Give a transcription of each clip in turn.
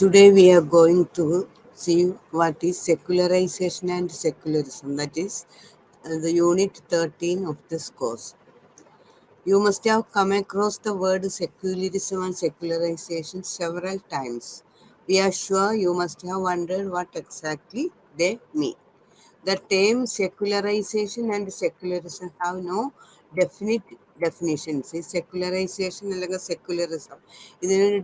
Today we are going to see what is secularization and secularism. That is the unit 13 of this course. You must have come across the word secularism and secularization several times. We are sure you must have wondered what exactly they mean. The term secularization and secularism have no definite definitions. ഈ secularisation അല്ലെങ്കിൽ secularism ഇതിനൊരു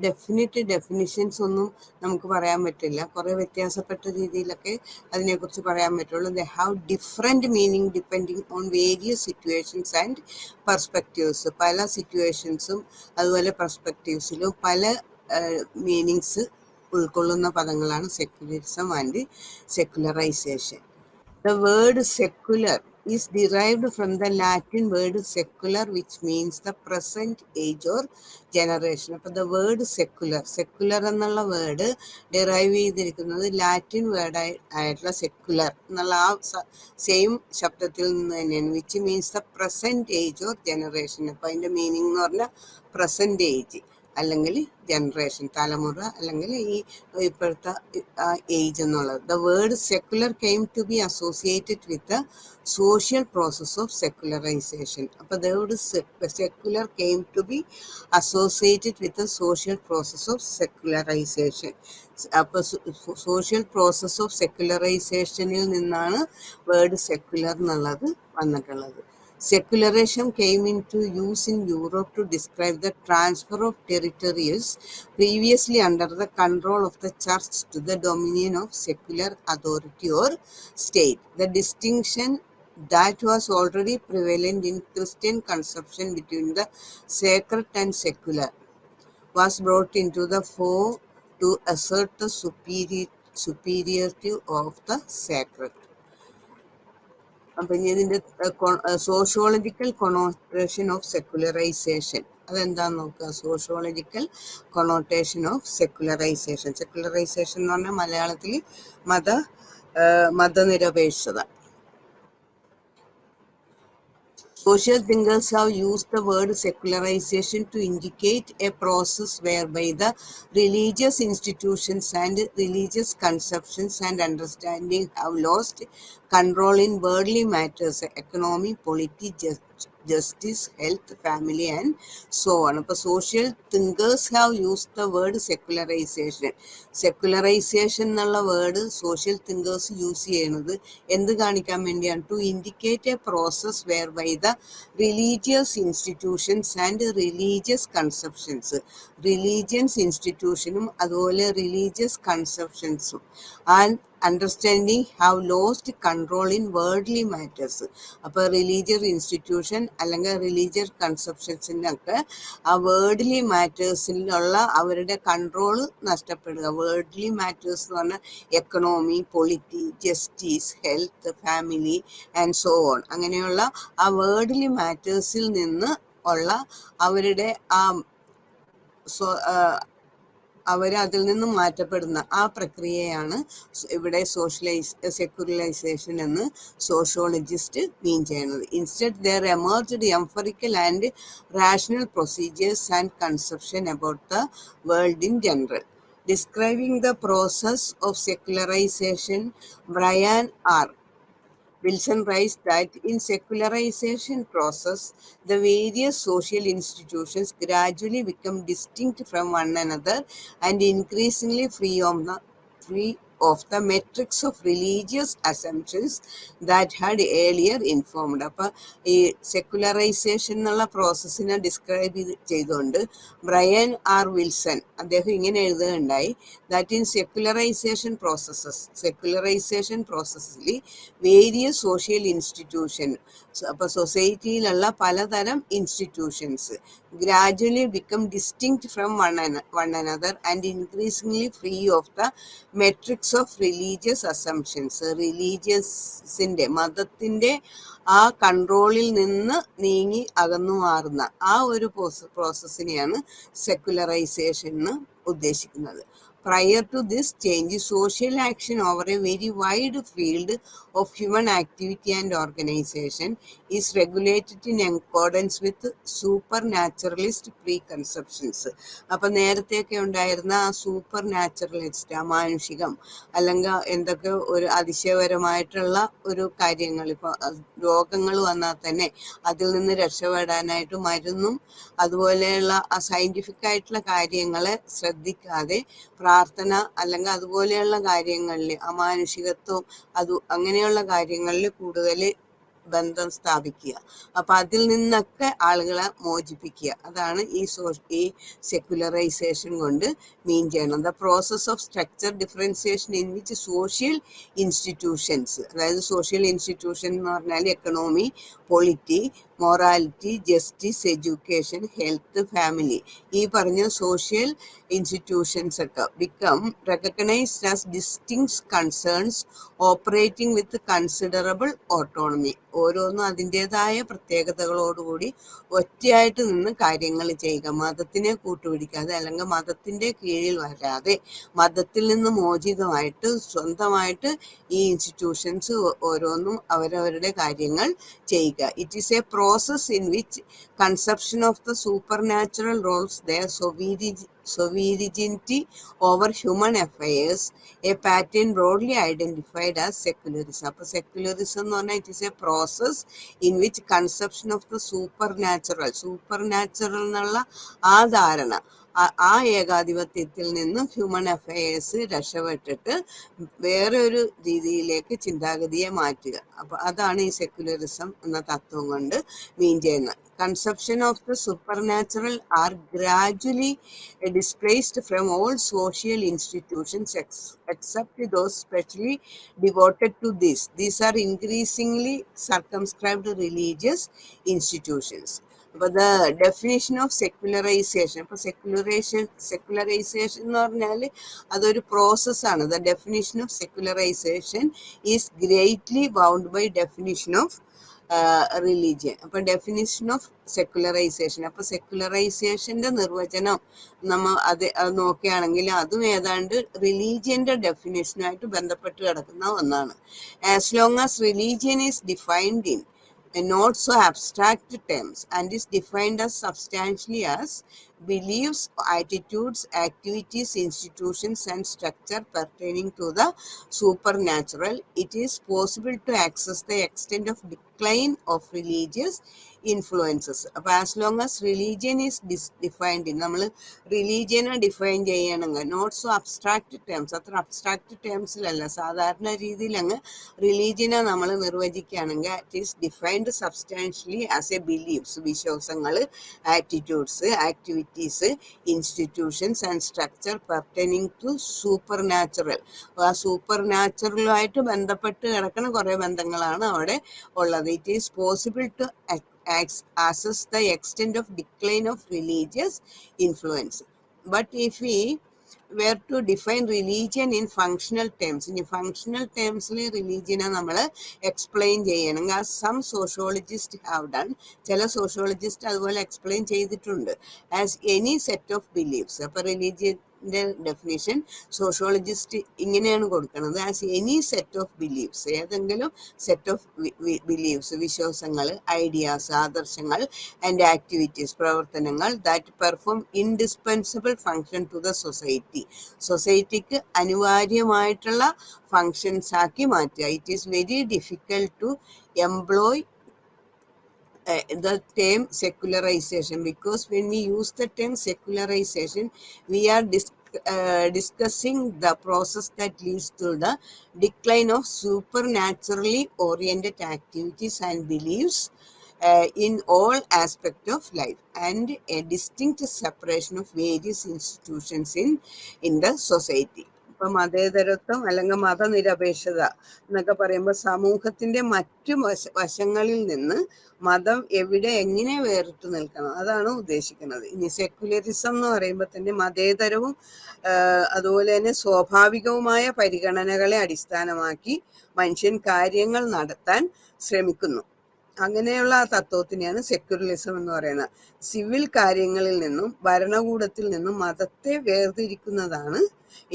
definitions ഒന്നും നമുക്ക് പറയാൻ പറ്റില്ല. കുറേ വ്യത്യാസപ്പെട്ട രീതിയിലൊക്കെ അതിനെക്കുറിച്ച് പറയാൻ പറ്റുള്ളൂ. They have different meaning depending on various situations and perspectives. പല സിറ്റുവേഷൻസും അതുപോലെ പെർസ്പെക്റ്റീവ്സിലും പല മീനിങ്സ് ഉൾക്കൊള്ളുന്ന പദങ്ങളാണ് secularism and secularisation. The word secular is derived from the Latin word secular, which means the present age or generation. അപ്പോൾ the word secular എന്നുള്ള word derive ചെയ്തിരിക്കുന്നത് Latin word ആയിട്ടുള്ള secular എന്നുള്ള ആ സെയിം ശബ്ദത്തിൽ നിന്ന് തന്നെയാണ്. Which means the present age or generation. അപ്പോൾ അതിൻ്റെ മീനിങ് എന്ന് പറഞ്ഞാൽ പ്രസൻറ്റ് ഏജ് അല്ലെങ്കിൽ ജനറേഷൻ, തലമുറ അല്ലെങ്കിൽ ഈ ഇപ്പോഴത്തെ ഏജ് എന്നുള്ളത്. The word secular came to be associated with the social process of secularisation. അപ്പോൾ the word secular came to be associated with the social process of secularisation. അപ്പോൾ സോഷ്യൽ പ്രോസസ് ഓഫ് സെക്കുലറൈസേഷനിൽ നിന്നാണ് word secular എന്നുള്ളത് വന്നിട്ടുള്ളത്. Secularism came into use in Europe to describe the transfer of territories previously under the control of the church to the dominion of secular authority or state. The distinction that was already prevalent in Christian conception between the sacred and secular was brought into the fore to assert the superiority of the sacred. അപ്പം ഇനി ഇതിൻ്റെ sociological connotation of secularisation അതെന്താന്ന് നോക്കുക. Sociological connotation of secularisation. Secularisation എന്ന് പറഞ്ഞാൽ മലയാളത്തിൽ മതനിരപേക്ഷത. Social thinkers have used the word secularization to indicate a process whereby the religious institutions and religious conceptions and understanding have lost control in worldly matters, economy, politics, justice, health, family and so on. അപ്പോൾ social thinkers have use the word secularisation. Secularisation എന്നുള്ള word social thinkers use ചെയ്യുന്നത് എന്ത് കാണിക്കാൻ വേണ്ടിയാണ്? To indicate a process whereby the religious institutions and religious conceptions. Religions ഇൻസ്റ്റിറ്റ്യൂഷനും അതുപോലെ റിലീജിയസ് കൺസെപ്ഷൻസും and understanding have lost control in worldly matters. അപ്പോൾ റിലീജിയസ് ഇൻസ്റ്റിറ്റ്യൂഷൻ അല്ലെങ്കിൽ റിലീജിയസ് കൺസെപ്ഷൻസിനൊക്കെ ആ വേൾഡ്ലി മാറ്റേഴ്സിലുള്ള അവരുടെ കൺട്രോൾ നഷ്ടപ്പെടുക. വേൾഡ്ലി മാറ്റേഴ്സ് എന്ന് പറഞ്ഞാൽ economy, polity, justice, health, family and so on. അങ്ങനെയുള്ള ആ വേൾഡ്ലി മാറ്റേഴ്സിൽ നിന്ന് ഉള്ള അവരുടെ അതിൽ നിന്നും മാറ്റപ്പെടുന്ന ആ പ്രക്രിയയാണ് ഇവിടെ സെക്കുലറൈസേഷൻ എന്ന് സോഷ്യോളജിസ്റ്റ് മീൻ ചെയ്യുന്നത്. Instead there emerged empirical and rational procedures and conception about the world in general. Describing the process of secularisation, Bryan R Wilson writes that in secularization process, the various social institutions gradually become distinct from one another and increasingly free of the metrics of religious assumptions that had earlier informed. അപ്പോൾ ഈ secularisation എന്നുള്ള പ്രോസസ്സിനെ describe ചെയ്തുകൊണ്ട് Bryan R Wilson അദ്ദേഹം ഇങ്ങനെ എഴുതുകയുണ്ടായി. That in secularisation പ്രോസസ്സിൽ various social institution, അപ്പോൾ സൊസൈറ്റിയിലുള്ള പലതരം institutions gradually become distinct from one another and increasingly free of the matrix of religious assumptions. റിലീജിയസിൻ്റെ മതത്തിൻ്റെ ആ കൺട്രോളിൽ നിന്ന് നീങ്ങി അകന്നു മാറുന്ന ആ ഒരു പ്രോസസ്സിനെയാണ് സെക്കുലറൈസേഷൻ എന്ന് ഉദ്ദേശിക്കുന്നത്. Prior to this change, social action over a very wide field of human activity and organization is regulated in accordance with supernaturalist preconceptions. അപ്പം നേരത്തെയൊക്കെ ഉണ്ടായിരുന്ന ആ സൂപ്പർ നാച്ചുറലിസ്റ്റ്, അമാനുഷികം അല്ലെങ്കിൽ എന്തൊക്കെ ഒരു അതിശയപരമായിട്ടുള്ള ഒരു കാര്യങ്ങൾ, ഇപ്പോൾ രോഗങ്ങൾ വന്നാൽ തന്നെ അതിൽ നിന്ന് രക്ഷപ്പെടാനായിട്ട് മരുന്നും അതുപോലെയുള്ള സയന്റിഫിക് ആയിട്ടുള്ള കാര്യങ്ങളെ ശ്രദ്ധിക്കാതെ പ്രാർത്ഥന അല്ലെങ്കിൽ അതുപോലെയുള്ള കാര്യങ്ങളിൽ, അമാനുഷികത്വം അങ്ങനെയുള്ള കാര്യങ്ങളിൽ കൂടുതൽ ബന്ധം സ്ഥാപിക്കുക. അപ്പൊ അതിൽ നിന്നൊക്കെ ആളുകളെ മോചിപ്പിക്കുക. അതാണ് ഈ സെക്യുലറൈസേഷൻ കൊണ്ട് മീൻ ചെയ്യണം. The process of structure differentiation in which social institutions, അതായത് സോഷ്യൽ ഇൻസ്റ്റിറ്റ്യൂഷൻ എന്ന് പറഞ്ഞാൽ economy, polity, morality, justice, education, health, family, ഈ പറഞ്ഞ സോഷ്യൽ ഇൻസ്റ്റിറ്റ്യൂഷൻസ് ഒക്കെ become recognised as distinct concerns operating with considerable autonomy. ഓരോന്നും അതിൻ്റെതായ പ്രത്യേകതകളോടുകൂടി ഒറ്റയായിട്ട് നിന്ന് കാര്യങ്ങൾ ചെയ്യുക. മതത്തിനെ കൂട്ടുപിടിക്കാതെ അല്ലെങ്കിൽ മതത്തിൻ്റെ കീഴിൽ വരാതെ മതത്തിൽ നിന്ന് മോചിതമായിട്ട് സ്വന്തമായിട്ട് ഈ ഇൻസ്റ്റിറ്റ്യൂഷൻസ് ഓരോന്നും അവരവരുടെ കാര്യങ്ങൾ ചെയ്യുക. It is A process in which conception of the supernatural roles their sovereignty over human affairs, a pattern broadly identified as secularism. അപ്പോൾ സെക്യുലറിസം എന്ന് പറഞ്ഞാൽ it is A process in which conception of the super natural എന്നുള്ള ആ ധാരണ, ആ ഏകാധിപത്യത്തിൽ നിന്നും human affairs രക്ഷപ്പെട്ടിട്ട് വേറെ ഒരു രീതിയിലേക്ക് ചിന്താഗതിയെ മാറ്റുക. അപ്പൊ അതാണ് ഈ സെക്യുലറിസം എന്ന തത്വം കൊണ്ട് മീൻ ചെയ്യുന്നത്. Conception of the supernatural are gradually displaced from all social institutions except those specially devoted to this. These are increasingly circumscribed religious institutions. അപ്പോൾ ദ ഡെഫിനിഷൻ ഓഫ് സെക്യുലറൈസേഷൻ, അപ്പോൾ സെക്യുലറൈസേഷൻ എന്ന് പറഞ്ഞാൽ അതൊരു പ്രോസസ്സാണ്. The definition of secularisation is greatly bound by definition of religion. അപ്പൊ definition of secularisation, അപ്പൊ സെക്യുലറൈസേഷന്റെ നിർവചനം അത് നോക്കുകയാണെങ്കിൽ അതും ഏതാണ്ട് റിലീജിയന്റെ ഡെഫിനിഷനുമായിട്ട് ബന്ധപ്പെട്ട് കിടക്കുന്ന ഒന്നാണ്. As long as religion is defined in not so abstract terms and is defined as substantially as beliefs, attitudes, activities, institutions and structure pertaining to the supernatural, it is possible to access the extent of decline of religious influences. അപ്പോൾ as long as religion is defined in, നമ്മൾ റിലീജിയനെ define ചെയ്യണമെങ്കിൽ not so abstract terms, അത്ര abstract ടേംസിലല്ല, സാധാരണ രീതിയിൽ അങ്ങ് റിലീജിയനെ നമ്മൾ നിർവചിക്കുകയാണെങ്കിൽ it is defined substantially as a beliefs, വിശ്വാസങ്ങൾ, attitudes, activities, institutions and structure pertaining to supernatural. ആ സൂപ്പർ നാച്ചുറലുമായിട്ട് ബന്ധപ്പെട്ട് കിടക്കുന്ന കുറേ ബന്ധങ്ങളാണ് അവിടെ ഉള്ളത്. It is possible to assess the extent of decline of religious influence. But if we were to define religion in functional terms, in functional terms religion നമ്മൾ എക്സ്പ്ലെയിൻ ചെയ്യണം. some sociologists have done, ചില sociologist അതുപോലെ explain ചെയ്തിട്ടുണ്ട്. As any set of beliefs, അപ്പോൾ religion definition sociologist ഇങ്ങനെയാണ് കൊടുക്കുന്നത്. As any set of beliefs, ഏതെങ്കിലും set of beliefs, വിശ്വാസങ്ങൾ, ഐഡിയാസ്, ആദർശങ്ങൾ ആൻഡ് ആക്ടിവിറ്റീസ്, പ്രവർത്തനങ്ങൾ that perform indispensable function to the society, സൊസൈറ്റിക്ക് അനിവാര്യമായിട്ടുള്ള ഫങ്ഷൻസ് ആക്കി മാറ്റുക. It is very difficult to employ the term secularization, because when we use the term secularization we are discussing the process that leads to the decline of supernaturally oriented activities and beliefs in all aspects of life and a distinct separation of various institutions in the society. ഇപ്പൊ മതേതരത്വം അല്ലെങ്കിൽ മതനിരപേക്ഷത എന്നൊക്കെ പറയുമ്പോൾ സമൂഹത്തിന്റെ മറ്റു വശങ്ങളിൽ നിന്ന് മതം എവിടെ എങ്ങനെ വേറിട്ട് നിൽക്കണം, അതാണ് ഉദ്ദേശിക്കുന്നത്. ഇനി സെക്യുലറിസം എന്ന് പറയുമ്പോൾ തന്നെ മതേതരവും അതുപോലെ തന്നെ സ്വാഭാവികവുമായ പരിഗണനകളെ അടിസ്ഥാനമാക്കി മനുഷ്യൻ കാര്യങ്ങൾ നടത്താൻ ശ്രമിക്കുന്നു. അങ്ങനെയുള്ള ആ തത്വത്തിനെയാണ് സെക്യുലറിസം എന്ന് പറയുന്നത്. സിവിൽ കാര്യങ്ങളിൽ നിന്നും ഭരണകൂടത്തിൽ നിന്നും മതത്തെ വേർതിരിക്കുന്നതാണ്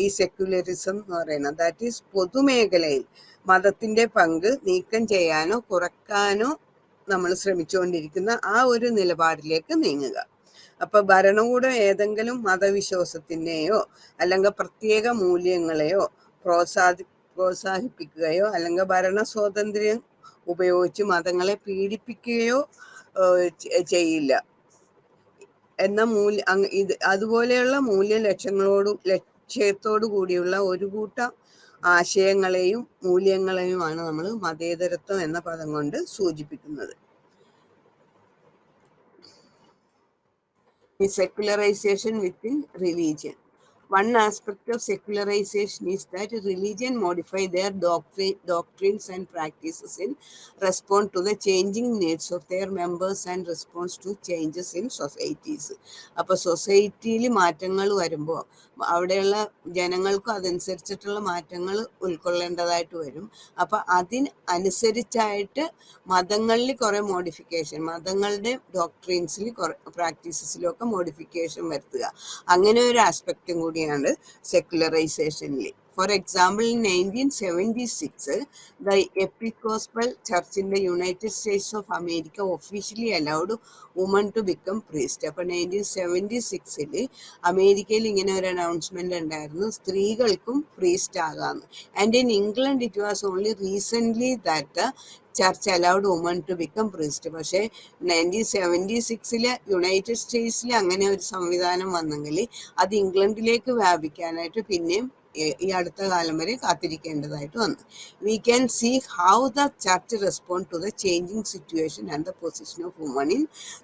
ഈ സെക്യുലറിസം എന്ന് പറയുന്നത്. ദാറ്റ് ഈസ് പൊതുമേഖലയിൽ മതത്തിന്റെ പങ്ക് നീക്കം ചെയ്യാനോ കുറയ്ക്കാനോ നമ്മൾ ശ്രമിച്ചുകൊണ്ടിരിക്കുന്ന ആ ഒരു നിലപാടിലേക്ക് നീങ്ങുക. അപ്പൊ ഭരണകൂടം ഏതെങ്കിലും മതവിശ്വാസത്തിനെയോ അല്ലെങ്കിൽ പ്രത്യേക മൂല്യങ്ങളെയോ പ്രോത്സാഹിപ്പിക്കുകയോ അല്ലെങ്കിൽ ഭരണ സ്വാതന്ത്ര്യം ഉപയോഗിച്ച് മതങ്ങളെ പീഡിപ്പിക്കുകയോ ചെയ്യില്ല എന്ന അതുപോലെയുള്ള ലക്ഷ്യത്തോടു കൂടിയുള്ള ഒരു കൂട്ടം ആശയങ്ങളെയും മൂല്യങ്ങളെയുമാണ് നമ്മൾ മതേതരത്വം എന്ന പദം കൊണ്ട് സൂചിപ്പിക്കുന്നത്. Secularization within religion. One aspect of secularization is that religion modify their doctrines and practices in response to the changing needs of their members and response to changes in societies. അപ്പോൾ സൊസൈറ്റിയിൽ മാറ്റങ്ങൾ വരുമ്പോൾ അവിടെയുള്ള ജനങ്ങൾക്കും അതനുസരിച്ചിട്ടുള്ള മാറ്റങ്ങൾ ഉൾക്കൊള്ളേണ്ടതായിട്ട് വരും. അപ്പം അതിനനുസരിച്ചായിട്ട് മതങ്ങളിൽ കുറേ മോഡിഫിക്കേഷൻ, മതങ്ങളുടെ ഡോക്ട്രീൻസിൽ പ്രാക്ടീസസിലും ഒക്കെ മോഡിഫിക്കേഷൻ വരുത്തുക, അങ്ങനെ ഒരു ആസ്പെക്റ്റും കൂടിയാണ് സെക്യുലറൈസേഷനിൽ. For example, in 1976, the Episcopal Church in the United States of America officially allowed women to become priest. അപ്പോൾ 1976 അമേരിക്കയിൽ ഇങ്ങനെ ഒരു അനൗൺസ്മെന്റ് ഉണ്ടായിരുന്നു, സ്ത്രീകൾക്കും പ്രീസ്റ്റ് ആകാമെന്ന്. And in England it was only recently that church allowed woman to become priest. പക്ഷേ 1976 United സ്റ്റേറ്റ്സിൽ അങ്ങനെ ഒരു സംവിധാനം വന്നെങ്കിൽ അത് ഇംഗ്ലണ്ടിലേക്ക് വ്യാപിക്കാനായിട്ട് പിന്നെയും ഈ അടുത്ത കാലം വരെ കാത്തിരിക്കേണ്ടതായിട്ട് വന്നു. We can see how the church respond to the changing situation and the position of woman in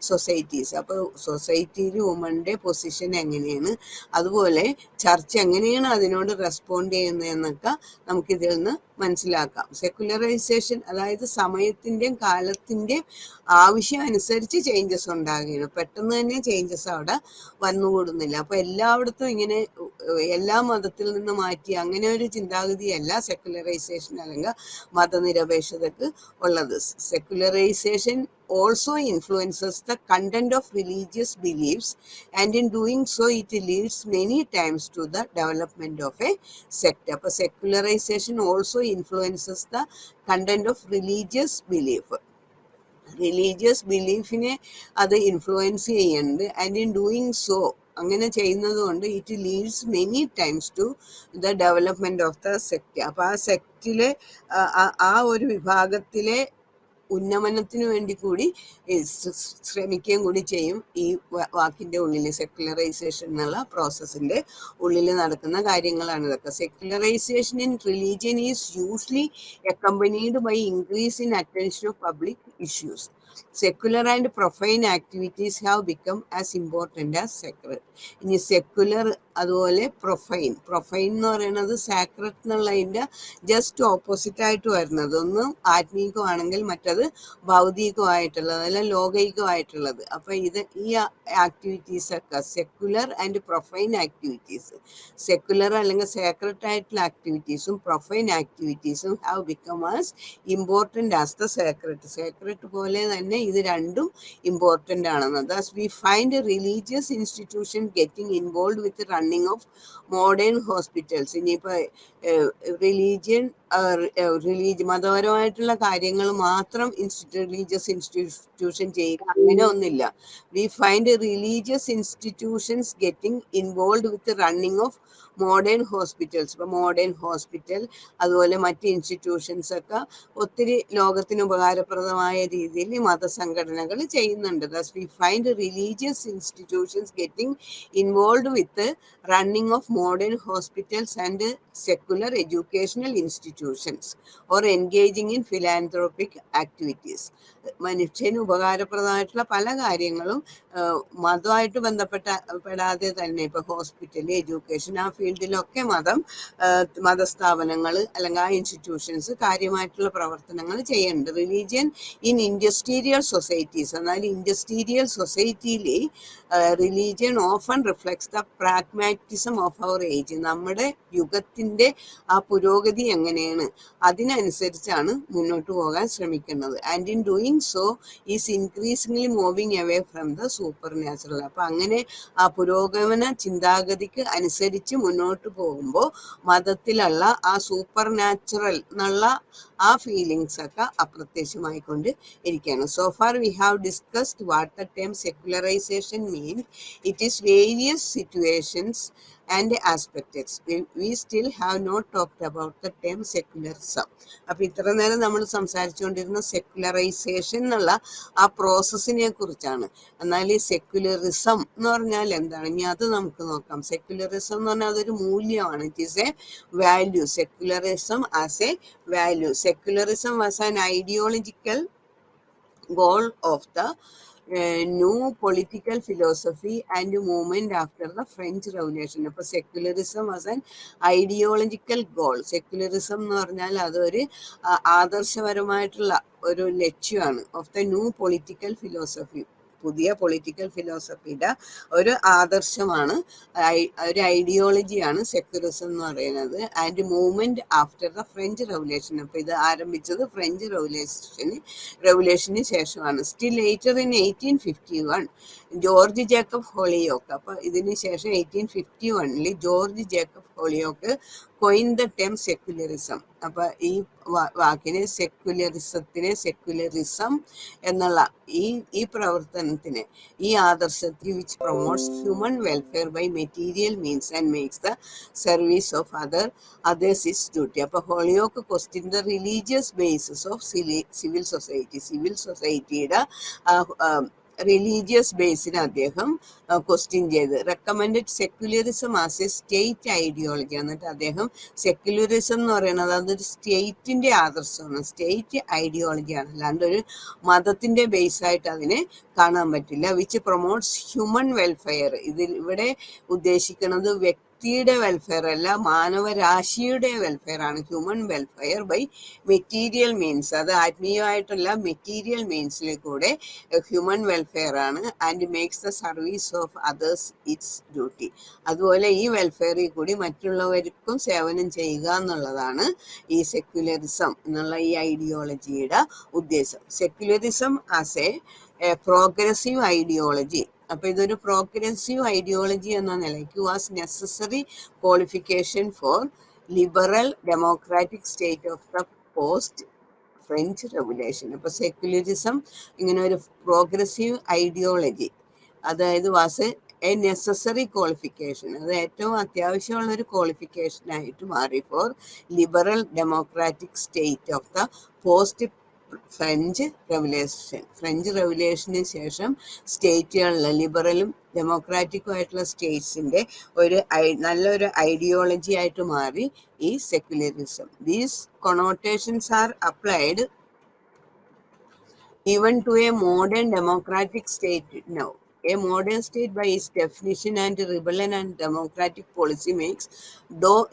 societies. അപ്പോൾ സൊസൈറ്റിയിൽ വുമണിൻ്റെ പൊസിഷൻ എങ്ങനെയാണ്, അതുപോലെ ചർച്ച് എങ്ങനെയാണ് അതിനോട് റെസ്പോണ്ട് ചെയ്യുന്നതെന്നൊക്കെ നമുക്കിതിൽ നിന്ന് മനസ്സിലാക്കാം. സെക്യുലറൈസേഷൻ അതായത് സമയത്തിൻ്റെയും കാലത്തിൻ്റെയും ആവശ്യം അനുസരിച്ച് ചേഞ്ചസ് ഉണ്ടാകുകയാണ്. പെട്ടെന്ന് തന്നെ ചേഞ്ചസ് അവിടെ വന്നുകൂടുന്നില്ല. അപ്പോൾ എല്ലായിടത്തും ഇങ്ങനെ എല്ലാ മതത്തിൽ നിന്ന് മാറ്റി അങ്ങനെ ഒരു ചിന്താഗതിയല്ല സെക്യുലറൈസേഷൻ അല്ലെങ്കിൽ മതനിരപേക്ഷതക്ക് ഉള്ളത്. Secularisation also influences the content of religious beliefs, and in doing so it leads many times to the development of a sect. അപ്പോൾ secularization also influences the content of religious belief. Religious ബിലീഫിനെ അത് influence ചെയ്യുന്നുണ്ട്. And in doing so, അങ്ങനെ ചെയ്യുന്നത് കൊണ്ട് it leads many times to the development of the sect. അപ്പോൾ ആ സെക്റ്റിലെ ആ ഒരു വിഭാഗത്തിലെ ഉന്നമനത്തിന് വേണ്ടി കൂടി ശ്രമിക്കുകയും കൂടി ചെയ്യും ഈ വാക്കിൻ്റെ ഉള്ളിൽ. സെക്യുലറൈസേഷൻ എന്നുള്ള പ്രോസസ്സിൻ്റെ ഉള്ളിൽ നടക്കുന്ന കാര്യങ്ങളാണ് ഇതൊക്കെ. Secularization in religion is usually accompanied by increase in attention of public issues. Secular and profane activities have become as important as sacred. ഇനി സെക്യുലർ അതുപോലെ പ്രൊഫൈൻ എന്ന് പറയുന്നത് സാക്രഡ് എന്നുള്ളതിൻ്റെ ജസ്റ്റ് ഓപ്പോസിറ്റ് ആയിട്ട് വരുന്നത്. ഒന്ന് ആത്മീകമാണെങ്കിൽ മറ്റത് ഭൗതികമായിട്ടുള്ളത്, അല്ല ലോകൈകമായിട്ടുള്ളത്. അപ്പം ഈ ആക്ടിവിറ്റീസൊക്കെ secular and profane activities, secular അല്ലെങ്കിൽ സാക്രഡ് ആയിട്ടുള്ള ആക്ടിവിറ്റീസും പ്രൊഫൈൻ ആക്ടിവിറ്റീസും have become as important as the sacred പോലെ തന്നെ ഇത് രണ്ടും ഇമ്പോർട്ടൻ്റ് ആണെന്ന്. Thus we find religious institution getting involve with running of modern hospitals. ഇനിയിപ്പോൾ മതപരമായിട്ടുള്ള കാര്യങ്ങൾ മാത്രം റിലീജിയസ് ഇൻസ്റ്റിറ്റ്യൂഷൻ ചെയ്യുക അങ്ങനെ ഒന്നില്ല. We find religious institutions getting involve with running of modern hospitals. ഇപ്പോൾ മോഡേൺ ഹോസ്പിറ്റൽ അതുപോലെ മറ്റ് ഇൻസ്റ്റിറ്റ്യൂഷൻസ് ഒക്കെ ഒത്തിരി ലോകത്തിന് ഉപകാരപ്രദമായ രീതിയിൽ മതസംഘടനകൾ ചെയ്യുന്നുണ്ട്. Thus we find religious institutions getting involve with running of modern hospitals and secular educational institutions or engaging in philanthropic activities. മനുഷ്യന് ഉപകാരപ്രദമായിട്ടുള്ള പല കാര്യങ്ങളും മതമായിട്ട് ബന്ധപ്പെടാതെ തന്നെ ഇപ്പോൾ ഹോസ്പിറ്റൽ, എഡ്യൂക്കേഷൻ, ആ ഫീൽഡിലൊക്കെ മതസ്ഥാപനങ്ങൾ അല്ലെങ്കിൽ ആ ഇൻസ്റ്റിറ്റ്യൂഷൻസ് കാര്യമായിട്ടുള്ള പ്രവർത്തനങ്ങൾ ചെയ്യുന്നുണ്ട്. റിലീജിയൻ ഇൻ ഇൻഡസ്ട്രീരിയൽ സൊസൈറ്റീസ്, എന്നാൽ ഇൻഡസ്ട്രീരിയൽ സൊസൈറ്റിയിൽ religion often reflects the pragmatism of our age. നമ്മുടെ യുഗത്തിൻ്റെ ആ പുരോഗതി എങ്ങനെയാണ് അതിനനുസരിച്ചാണ് മുന്നോട്ട് പോകാൻ ശ്രമിക്കുന്നത്. And in doing doing so is increasingly moving away from the supernatural. അപ്പം അങ്ങനെ ആ പുരോഗമന ചിന്താഗതിക്ക് അനുസരിച്ച് മുന്നോട്ട് പോകുമ്പോൾ മതത്തിലുള്ള ആ സൂപ്പർ നാച്ചുറൽ എന്നുള്ള ആ ഫീലിങ്സ് ഒക്കെ അപ്രത്യക്ഷമായിക്കൊണ്ട് ഇരിക്കുകയാണ്. So far we have discussed what the term secularization mean. It is various situations and aspects. We still have not talked about the term secularism. അപ്പം ഇത്ര നേരം നമ്മൾ സംസാരിച്ചുകൊണ്ടിരുന്ന സെക്യുലറൈസേഷൻ എന്നുള്ള ആ പ്രോസസ്സിനെ കുറിച്ചാണ്. എന്നാൽ ഈ സെക്യുലറിസം എന്ന് പറഞ്ഞാൽ എന്താണ്? ഇനി അത് നമുക്ക് നോക്കാം. സെക്യുലറിസം എന്ന് പറഞ്ഞാൽ അതൊരു മൂല്യമാണ്. It is A value. Secularism as A value. Secularism was an ideological goal of the new political philosophy and movement after the French Revolution. അപ്പോൾ secularism was an ideological goal. Secularism എന്ന് പറഞ്ഞാൽ അതൊരു ആദർശപരമായിട്ടുള്ള ഒരു ലക്ഷ്യമാണ്. Of the new political philosophy. പുതിയ political ഫിലോസഫിയുടെ ഒരു ആദർശമാണ്, ഒരു ഐഡിയോളജിയാണ് സെക്യുലറിസം എന്ന് പറയുന്നത്. And movement after the French revolution. അപ്പോൾ ഇത് ആരംഭിച്ചത് ഫ്രഞ്ച് റെവല്യൂഷന് ശേഷമാണ്. Still later in 1851 George Jacob Holyoake. അപ്പോൾ ഇതിന് ശേഷം 1851 George Jacob Holyoake coin the term secularism. അപ്പോൾ ഈ വാക്കിനെ സെക്യുലറിസം എന്നുള്ള ഈ പ്രവർത്തനത്തിന്, ഈ ആദർശത്തിൽ which promotes human welfare by material means and makes the service of others is duty. അപ്പോൾ Holyoake question the religious basis of civil society. Civil സൊസൈറ്റിയുടെ റിലീജിയസ് ബേസിന് അദ്ദേഹം ക്വസ്റ്റ്യൻ ചെയ്ത് recommended secularism as a state ideology. എന്നിട്ട് അദ്ദേഹം secularism എന്ന് പറയുന്നത് അതൊരു സ്റ്റേറ്റിന്റെ ആദർശമാണ്, സ്റ്റേറ്റ് ഐഡിയോളജിയാണ്, അല്ലാണ്ട് ഒരു മതത്തിന്റെ ബേസായിട്ട് അതിനെ കാണാൻ പറ്റില്ല. Which promotes human welfare. ഇവിടെ ഉദ്ദേശിക്കുന്നത് വ്യക്തിയുടെ വെൽഫെയർ അല്ല, മാനവരാശിയുടെ വെൽഫെയർ ആണ്. Human welfare by material means. അത് ആത്മീയമായിട്ടുള്ള മെറ്റീരിയൽ മീൻസിൽ കൂടെ ഹ്യൂമൻ വെൽഫെയർ ആണ്. And makes the service of others its duty. അതുപോലെ ഈ വെൽഫെയറിൽ കൂടി മറ്റുള്ളവർക്കും സേവനം ചെയ്യുക എന്നുള്ളതാണ് ഈ സെക്യുലറിസം എന്നുള്ള ഈ ഐഡിയോളജിയുടെ ഉദ്ദേശം. Secularism as a progressive ideology. അപ്പോൾ ഇതൊരു പ്രോഗ്രസീവ് ഐഡിയോളജി എന്ന നിലയ്ക്ക് was necessary qualification for liberal democratic state of the post French revolution. അപ്പോൾ സെക്യുലറിസം ഇങ്ങനെ ഒരു പ്രോഗ്രസീവ് ഐഡിയോളജി, അതായത് വാസ് എ നെസസറി ക്വാളിഫിക്കേഷൻ, അത് ഏറ്റവും അത്യാവശ്യമുള്ള ഒരു ക്വാളിഫിക്കേഷനായിട്ട് മാറി for liberal democratic state of the post French revolution. French റെവല്യൂഷന് ശേഷം സ്റ്റേറ്റുകളിലെ ലിബറലും ഡെമോക്രാറ്റിക്കും ആയിട്ടുള്ള സ്റ്റേറ്റ്സിന്റെ ഒരു നല്ലൊരു ഐഡിയോളജി ആയിട്ട് മാറി ഈ secularism. These connotations R applied even to a modern democratic state now. A modern state by its definition and rebellion and democratic policy makes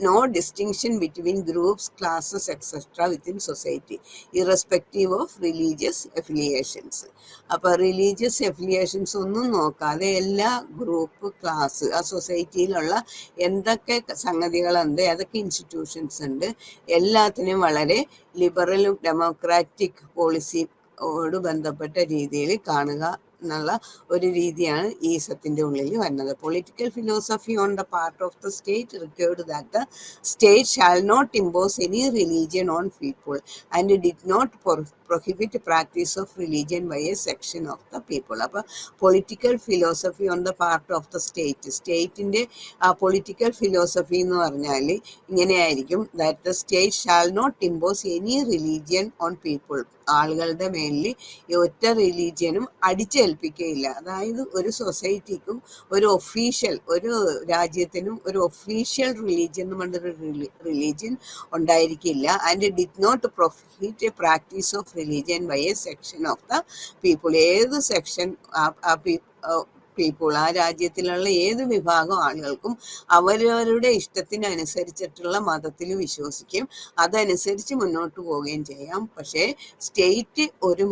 no distinction between groups, classes, etc. within society, irrespective of religious affiliations. അപ്പോൾ religious affiliations ഒന്നും നോക്കാതെ എല്ലാ group, class, ആ സൊസൈറ്റിയിലുള്ള എന്തൊക്കെ സംഗതികളുണ്ട്, ഏതൊക്കെ institutions ഉണ്ട്, എല്ലാത്തിനും വളരെ ലിബറലും ഡെമോക്രാറ്റിക് പോളിസി ഓട് ബന്ധപ്പെട്ട രീതിയിൽ കാണുക എന്നുള്ള ഒരു രീതിയാണ് ഈ സത്തിന്റെ ഉള്ളിൽ വരുന്നത്. Political philosophy on the part of the state required that the state shall not impose any religion on people and did not prohibit practice of religion by a section of the people. അപ്പോൾ political philosophy on the part of the സ്റ്റേറ്റിന്റെ ആ political philosophy എന്ന് പറഞ്ഞാൽ ഇങ്ങനെയായിരിക്കും. That the state shall not impose any religion on people. ആളുകളുടെ മേലിൽ ഒറ്റ റിലീജിയനും അടിച്ചേൽപ്പിക്കുകയില്ല. അതായത് ഒരു സൊസൈറ്റിക്കും ഒരു രാജ്യത്തിനും ഒരു ഒഫീഷ്യൽ റിലീജിയൻ എന്ന് പറഞ്ഞൊരു റിലീജിയൻ ഉണ്ടായിരിക്കില്ല. And did not prohibit a practice of religion by a section of the people. ഏത് സെക്ഷൻ പീപ്പിൾ, ആ രാജ്യത്തിലുള്ള ഏത് വിഭാഗം ആളുകൾക്കും അവരവരുടെ ഇഷ്ടത്തിനനുസരിച്ചിട്ടുള്ള മതത്തിൽ വിശ്വസിക്കും, അതനുസരിച്ച് മുന്നോട്ട് പോവുകയും ചെയ്യാം. പക്ഷേ സ്റ്റേറ്റ് ഒരു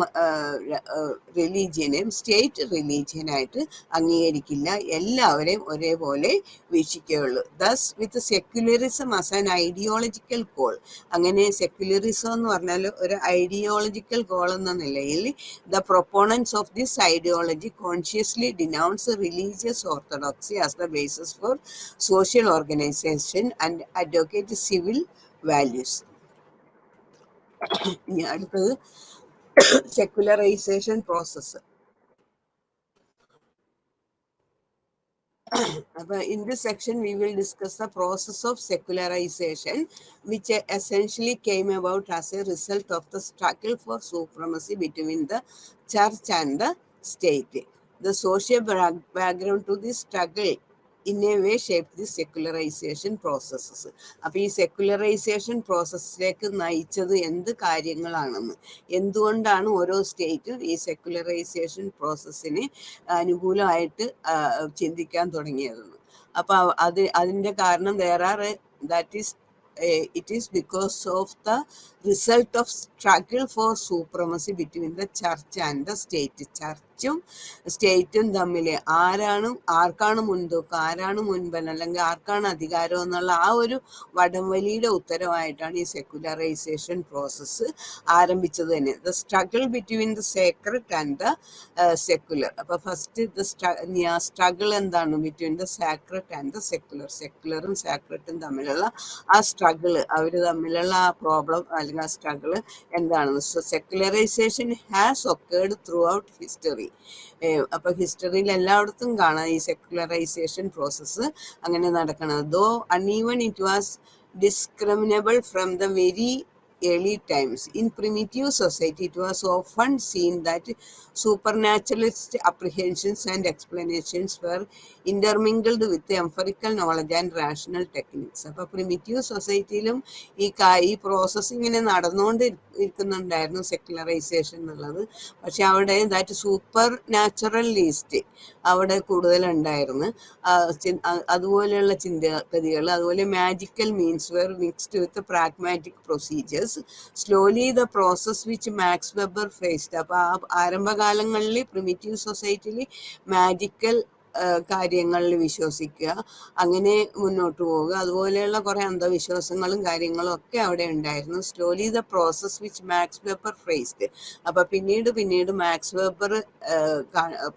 റിലീജിയനെയും സ്റ്റേറ്റ് റിലീജിയനായിട്ട് അംഗീകരിക്കില്ല, എല്ലാവരെയും ഒരേപോലെ വീക്ഷിക്കുകയുള്ളൂ. Thus with secularism as an ideological goal, അങ്ങനെ സെക്യുലറിസം എന്ന് പറഞ്ഞാൽ ഒരു ഐഡിയോളജിക്കൽ കോൾ എന്ന നിലയിൽ the proponents of this ideology consciously denounce religious orthodoxy as the basis for social organization and advocate civil values. ഇനി അടുത്തത് secularization process. In this section, we will discuss the process of secularization, which essentially came about as a result of the struggle for supremacy between the church and the state. The social background to this struggle in a way shaped the secularization processes. അപ്പോൾ ഈ secularisation പ്രോസസ്സിലേക്ക് നയിച്ചത് എന്ത് കാര്യങ്ങളാണെന്ന്, എന്തുകൊണ്ടാണ് ഓരോ സ്റ്റേറ്റും ഈ secularisation പ്രോസസ്സിന് അനുകൂലമായിട്ട് ചിന്തിക്കാൻ തുടങ്ങിയതെന്ന്. അപ്പോൾ അതിൻ്റെ കാരണം it is because of the result of struggle for supremacy between the church and the state. ചർച്ചും സ്റ്റേറ്റും തമ്മിൽ ആർക്കാണ് മുൻതൂക്കം, ആരാണ് മുൻപൻ, അല്ലെങ്കിൽ ആർക്കാണ് അധികാരം എന്നുള്ള ആ ഒരു വടംവലിയുടെ ഉത്തരവായിട്ടാണ് ഈ സെക്യുലറൈസേഷൻ പ്രോസസ്സ് ആരംഭിച്ചത് തന്നെ. The struggle between the sacred and the secular. അപ്പോൾ ഫസ്റ്റ് സ്ട്രഗിൾ എന്താണ് between the sacred and the secular, സെക്യുലറും സാക്രഡും തമ്മിലുള്ള ആ സ്ട്രഗിൾ, അവർ തമ്മിലുള്ള ആ പ്രോബ്ലം അല്ലെങ്കിൽ ആ സ്ട്രഗിൾ എന്താണെന്ന്. So secularization has occurred throughout history. അപ്പോൾ ഹിസ്റ്ററിയിൽ എല്ലായിടത്തും കാണാം ഈ സെക്യുലറൈസേഷൻ പ്രോസസ്സ് അങ്ങനെ നടക്കുന്നത്. Though uneven it was discernible from the very early times. In primitive society, it was often seen that supernaturalist apprehensions and explanations were intermingled with empirical knowledge and rational techniques. അപ്പോൾ primitive സൊസൈറ്റിയിലും ഈ process ഇങ്ങനെ നടന്നുകൊണ്ടിരിക്കുന്നുണ്ടായിരുന്നു secularisation എന്നുള്ളത്. പക്ഷെ അവിടെ that super natural least അവിടെ കൂടുതലുണ്ടായിരുന്നു. അതുപോലെയുള്ള ചിന്തഗതികൾ, അതുപോലെ magical means were mixed with pragmatic procedures. Slowly the process which Max Weber faced. അപ്പോൾ ആ ആരംഭകാലങ്ങളിൽ പ്രിമിറ്റീവ് സൊസൈറ്റിയിൽ മാജിക്കൽ കാര്യങ്ങളിൽ വിശ്വസിക്കുക, അങ്ങനെ മുന്നോട്ട് പോവുക, അതുപോലെയുള്ള കുറേ അന്ധവിശ്വാസങ്ങളും കാര്യങ്ങളും ഒക്കെ അവിടെ ഉണ്ടായിരുന്നു. Slowly the process which Max Weber faced. അപ്പോൾ പിന്നീട് മാക്സ് വെബർ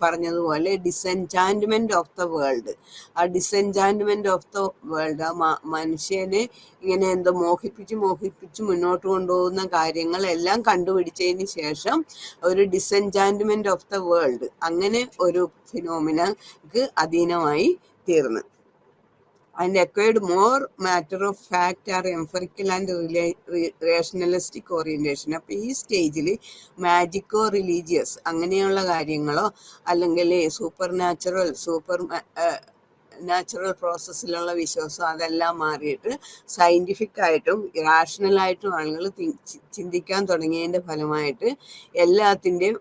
പറഞ്ഞതുപോലെ ഡിസെൻചാൻറ്റ്മെന്റ് ഓഫ് ദ വേൾഡ്, ആ ഡിസെൻചാൻറ്റ്മെന്റ് ഓഫ് ദ വേൾഡ്, ആ മനുഷ്യനെ ഇങ്ങനെ എന്തോ മോഹിപ്പിച്ച് മുന്നോട്ട് കൊണ്ടുപോകുന്ന കാര്യങ്ങളെല്ലാം കണ്ടുപിടിച്ചതിന് ശേഷം ഒരു ഡിസെൻചാൻറ്റ്മെന്റ് ഓഫ് ദ വേൾഡ്, അങ്ങനെ ഒരു ഫിനോമിനക്ക് അധീനമായി തീർന്നു. and acquired more matter of fact or empirical and rationalistic orientation. അപ്പോൾ ഈ സ്റ്റേജിൽ മാജിക്കോ റിലീജിയസ് അങ്ങനെയുള്ള കാര്യങ്ങളോ അല്ലെങ്കിൽ നാച്ചുറൽ പ്രോസസ്സിലുള്ള വിശ്വാസം അതെല്ലാം മാറിയിട്ട് സയൻറ്റിഫിക് ആയിട്ടും റാഷണലായിട്ടും ആളുകൾ ചിന്തിക്കാൻ തുടങ്ങിയതിൻ്റെ ഫലമായിട്ട് എല്ലാത്തിൻ്റെയും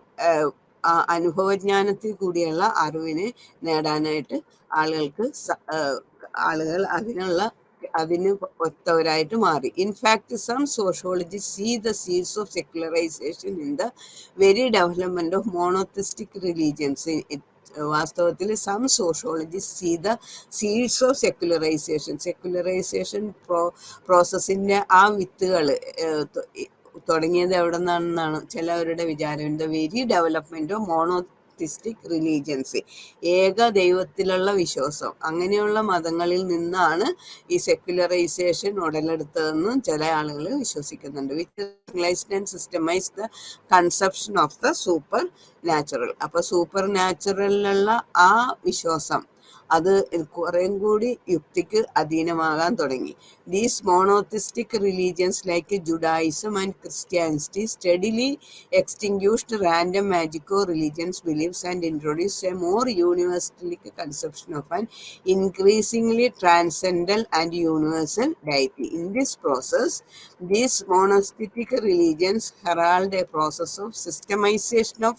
അനുഭവജ്ഞാനത്തിൽ കൂടിയുള്ള അറിവിനെ നേടാനായിട്ട് ആളുകൾ അതിന് ഒത്തവരായിട്ട് മാറി. In fact some sociologist see the seeds of secularization in the very development of monotheistic religions. വാസ്തവത്തിൽ some sociologist see the seeds of secularization പ്രോസസ്സിൻ്റെ ആ വിത്തുകൾ തുടങ്ങിയത് എവിടെ നിന്നാണെന്നാണ് ചിലവരുടെ വിചാരം. The very development of monotheistic religions, ഏക ദൈവത്തിലുള്ള വിശ്വാസം, അങ്ങനെയുള്ള മതങ്ങളിൽ നിന്നാണ് ഈ സെക്യുലറൈസേഷൻ ഉടലെടുത്തതെന്ന് ചില ആളുകൾ വിശ്വസിക്കുന്നുണ്ട്. Which realized and systemized the conception of the super natural. അപ്പോൾ സൂപ്പർ നാച്ചുറലിലുള്ള ആ വിശ്വാസം അത് കുറേം കൂടി യുക്തിക്ക് അധീനമാകാൻ തുടങ്ങി. These monotheistic religions like Judaism and Christianity steadily extinguished random magical religions beliefs and introduced a more universalistic conception of an increasingly transcendental and universal deity. In this process, these monotheistic religions herald a process of systemization of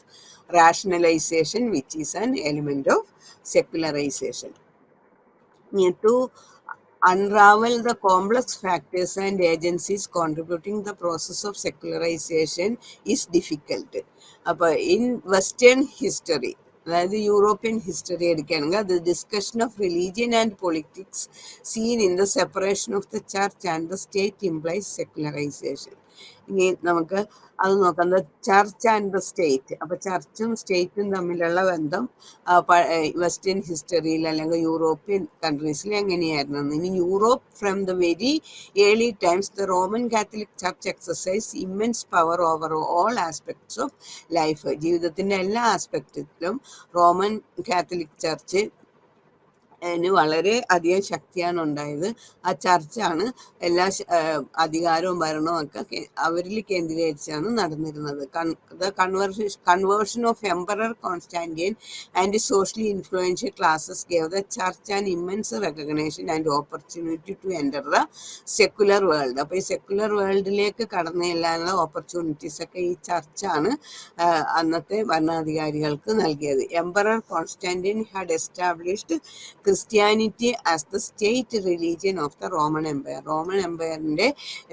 rationalization, which is an element of secularization. To unravel the complex factors and agencies contributing the process of secularization is difficult. In Western history, the European history, the discussion of religion and politics seen in the separation of the church and the state implies secularization. ഇനി നമുക്ക് അത് നോക്കാം. Church and the state. അപ്പൊ ചർച്ചും സ്റ്റേറ്റും തമ്മിലുള്ള ബന്ധം western ഹിസ്റ്ററിയിൽ അല്ലെങ്കിൽ European കൺട്രീസിൽ എങ്ങനെയായിരുന്നു? ഇനി Europe from the very early times the Roman Catholic church exercise immense power over all aspects of life. ജീവിതത്തിന്റെ എല്ലാ ആസ്പെക്റ്റിലും റോമൻ കാത്തലിക് ചർച്ച് വളരെ അധികം ശക്തിയാണ് ഉണ്ടായത്. ആ ചർച്ചാണ് എല്ലാ അധികാരവും ഭരണവും ഒക്കെ അവരിൽ കേന്ദ്രീകരിച്ചാണ് നടന്നിരുന്നത്. Conversion of emperor Constantine and socially influential classes gave the church and immense recognition and opportunity to enter the secular world. അപ്പോൾ ഈ സെക്കുലർ വേൾഡിലേക്ക് കടന്നു ചെല്ലാനുള്ള ഓപ്പർച്യൂണിറ്റീസ് ഒക്കെ ഈ ചർച്ചാണ് അന്നത്തെ ഭരണാധികാരികൾക്ക് നൽകിയത്. Emperor Constantine had established Christianity as the state religion of the Roman Empire. Roman എംപയറിന്റെ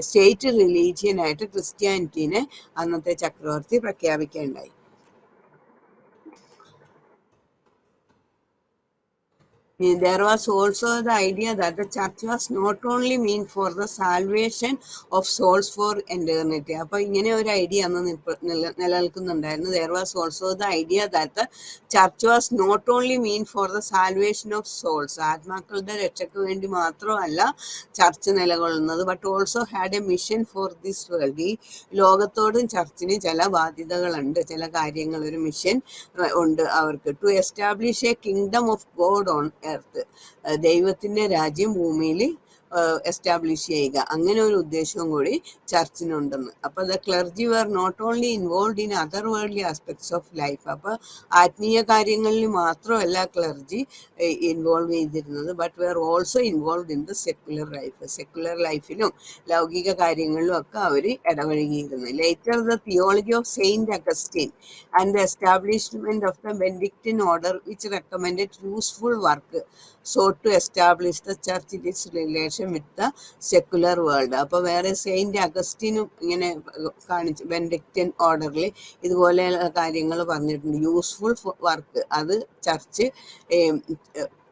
സ്റ്റേറ്റ് റിലീജിയൻ ആയിട്ട് ക്രിസ്ത്യാനിറ്റിനെ അന്നത്തെ ചക്രവർത്തി പ്രഖ്യാപിക്കുകയുണ്ടായി. There was also the idea that the church was not only meant for the salvation of souls for eternity. അപ്പോൾ ഇങ്ങനെ ഒരു idea അന്ന് നിലനിൽക്കുന്നുണ്ടായിരുന്നു. There was also the idea that the church was not only meant for the salvation of souls. ആത്മാക്കളുടെ രക്ഷയ്ക്ക് വേണ്ടി മാത്രമല്ല church നിലകൊള്ളുന്നത്, but also had a mission for this world. ഈ ലോകത്തോടും ചർച്ചിന് ചില ബാധ്യതകളുണ്ട്, ചില കാര്യങ്ങൾ, ഒരു മിഷൻ ഉണ്ട് അവർക്ക്. To establish a kingdom of God on earth. ദൈവത്തിന്റെ രാജ്യം ഭൂമിയിൽ എസ്റ്റാബ്ലിഷ് ചെയ്യുക, അങ്ങനെ ഒരു ഉദ്ദേശവും കൂടി ചർച്ചിനുണ്ടെന്ന്. അപ്പോൾ the clergy were not only involve in other worldly aspects of life. അപ്പോൾ ആത്മീയ കാര്യങ്ങളിൽ മാത്രമല്ല ക്ലർജി ഇൻവോൾവ് ചെയ്തിരുന്നത്, but were also involve in the secular life. Secular ലൈഫിലും ലൗകിക കാര്യങ്ങളിലും ഒക്കെ അവർ ഇടപഴകിയിരുന്നു. Later the theology of Saint Augustine and the establishment of the Benedictine order which recommended useful work sought to establish the church in its relation with the secular world. അപ്പോൾ വേറെ Saint അഗസ്റ്റിനും ഇങ്ങനെ കാണിച്ചു, ബെനഡിക്റ്റിൻ ഓർഡറിൽ ഇതുപോലെയുള്ള കാര്യങ്ങൾ പറഞ്ഞിട്ടുണ്ട്. Useful work അത് church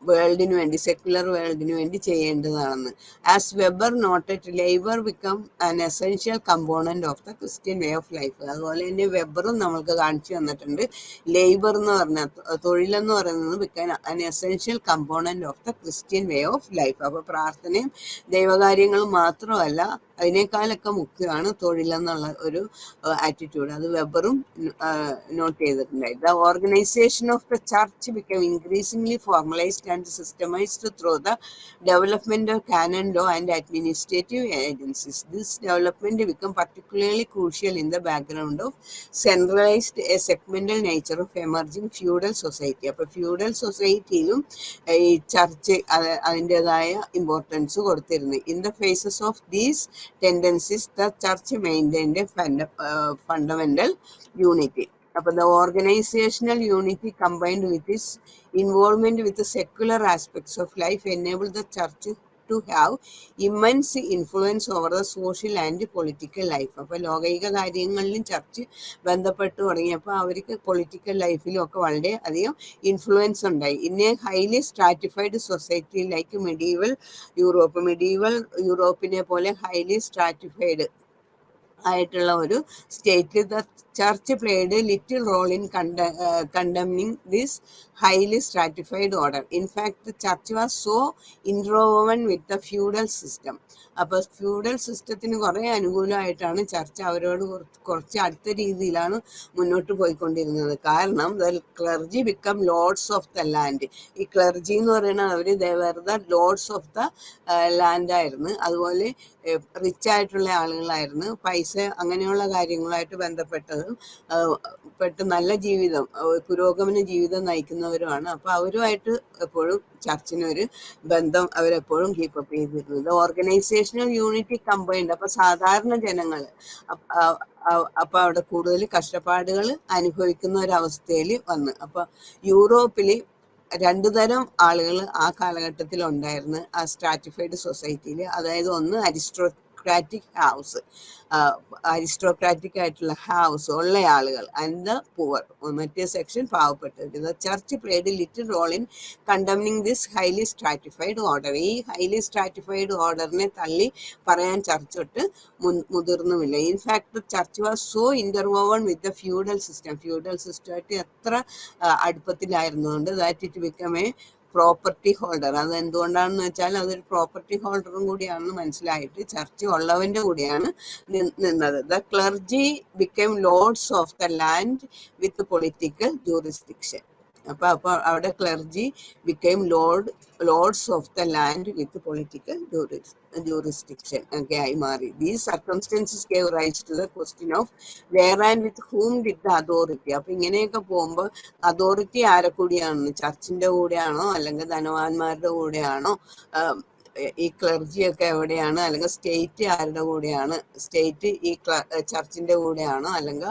വേൾഡിന് വേണ്ടി, സെക്കുലർ വേൾഡിന് വേണ്ടി ചെയ്യേണ്ടതാണെന്ന്. As Weber noted, labour become an essential component of the Christian way of life. അതുപോലെ തന്നെ വെബറും നമ്മൾക്ക് കാണിച്ചു തന്നിട്ടുണ്ട്. ലേബർ എന്ന് പറഞ്ഞാൽ, തൊഴിലെന്ന് പറയുന്നത് become an essential component of the Christian way of life. അപ്പോൾ പ്രാർത്ഥനയും ദൈവകാര്യങ്ങളും മാത്രമല്ല, അതിനേക്കാളൊക്കെ മുഖ്യമാണ് തൊഴിലെന്നുള്ള ഒരു ആറ്റിറ്റ്യൂഡ്. അത് വെബറും നോട്ട് ചെയ്തിട്ടുണ്ടായി. The organization of the church become increasingly formalized and systemized through the development of canon law and administrative agencies. This development became particularly crucial in the background of centralized a segmental nature of emerging feudal society. അപ്പോൾ feudal സൊസൈറ്റിയിലും ഈ church അതിൻ്റെതായ importance കൊടുത്തിരുന്നു. In the phases of these tendencies the church maintained a fundamental unity. അപ്പോൾ the organizational unity combined with its involvement with the secular aspects of life enabled the church to have immense influence over the social and political life. അപ്പോൾ ലോകൈക കാര്യങ്ങളിലും church ബന്ധപ്പെട്ട് തുടങ്ങിയപ്പോൾ അവർക്ക് political ലൈഫിലും ഒക്കെ വളരെ അധികം ഇൻഫ്ലുവൻസ് ഉണ്ടായി. In a highly stratified society like medieval യൂറോപ്പിനെ പോലെ ഹൈലി സ്ട്രാറ്റിഫൈഡ് ആയിട്ടുള്ള ഒരു സ്റ്റേറ്റിൽ the church played little role in condemning this highly stratified order. In fact, the church was so interwoven with the feudal system. അപ്പോൾ feudal സിസ്റ്റത്തിന് കുറേ അനുകൂലമായിട്ടാണ് ചർച്ച അവരോട് കുറച്ച് അടുത്ത രീതിയിലാണ് മുന്നോട്ട് പോയിക്കൊണ്ടിരുന്നത്. കാരണം the clergy become lords of the land. ഈ ക്ലർജി എന്ന് പറയുന്നത് അവർ the lords of the land ആയിരുന്നു. അതുപോലെ റിച്ച് ആയിട്ടുള്ള ആളുകളായിരുന്നു. പൈസ അങ്ങനെയുള്ള കാര്യങ്ങളായിട്ട് ബന്ധപ്പെട്ടത് പെട്ട് നല്ല ജീവിതം, പുരോഗമന ജീവിതം നയിക്കുന്നവരുമാണ്. അപ്പോൾ അവരുമായിട്ട് എപ്പോഴും ചർച്ചിനൊരു ബന്ധം അവരെപ്പോഴും കീപ്പപ്പ് ചെയ്തിരുന്നത്. Organisational unity combined. അപ്പോൾ സാധാരണ ജനങ്ങൾ അപ്പോൾ അവിടെ കൂടുതൽ കഷ്ടപ്പാടുകൾ അനുഭവിക്കുന്ന ഒരവസ്ഥയിൽ വന്ന്. അപ്പോൾ യൂറോപ്പിൽ രണ്ടു തരം ആളുകൾ ആ കാലഘട്ടത്തിൽ ഉണ്ടായിരുന്നു ആ സ്ട്രാറ്റിഫൈഡ് സൊസൈറ്റിയിൽ. അതായത് ഒന്ന് അരിസ്റ്റോക്രാറ്റിക് ഹൗസ്, അരിസ്റ്റോക്രാറ്റിക് ആയിട്ടുള്ള ഹൗസ് ഉള്ള ആളുകൾ, ആൻഡ് ദ പുവർ, മറ്റേ സെക്ഷൻ പാവപ്പെട്ടവർ. The church played little role in condemning this highly stratified order. ഈ ഹൈലി സ്ട്രാറ്റിഫൈഡ് ഓർഡറിനെ തള്ളി പറയാൻ ചർച്ചൊട്ട് മുതിർന്നുമില്ല. In fact church was so interwoven with the feudal system, feudal സിസ്റ്റമായിട്ട് എത്ര അടുപ്പത്തിലായിരുന്നുകൊണ്ട് that it become a property holder. അത് എന്തുകൊണ്ടാണെന്ന് വെച്ചാൽ അതൊരു പ്രോപ്പർട്ടി ഹോൾഡറും കൂടിയാണെന്ന് മനസ്സിലായിട്ട് ചർച്ച് ഉള്ളവന്റെ കൂടെയാണ് നിന്നത്. The clergy become lords of the land with political jurisdiction. അപ്പൊ അവിടെ clergy become lords of the land with political jurisdiction ഒക്കെ ആയി മാറി. These circumstances gave rise to the question of where and with whom did the authority. അപ്പൊ ഇങ്ങനെയൊക്കെ പോകുമ്പോൾ authority ആരെ കൂടിയാണെന്ന്, ചർച്ചിന്റെ കൂടെയാണോ അല്ലെങ്കിൽ ധനവാന്മാരുടെ കൂടെയാണോ, ഈ ക്ലർജിയൊക്കെ എവിടെയാണ്, അല്ലെങ്കിൽ സ്റ്റേറ്റ് ആരുടെ കൂടെയാണ്, സ്റ്റേറ്റ് ഈ ചർച്ചിന്റെ കൂടെയാണോ അല്ലെങ്കിൽ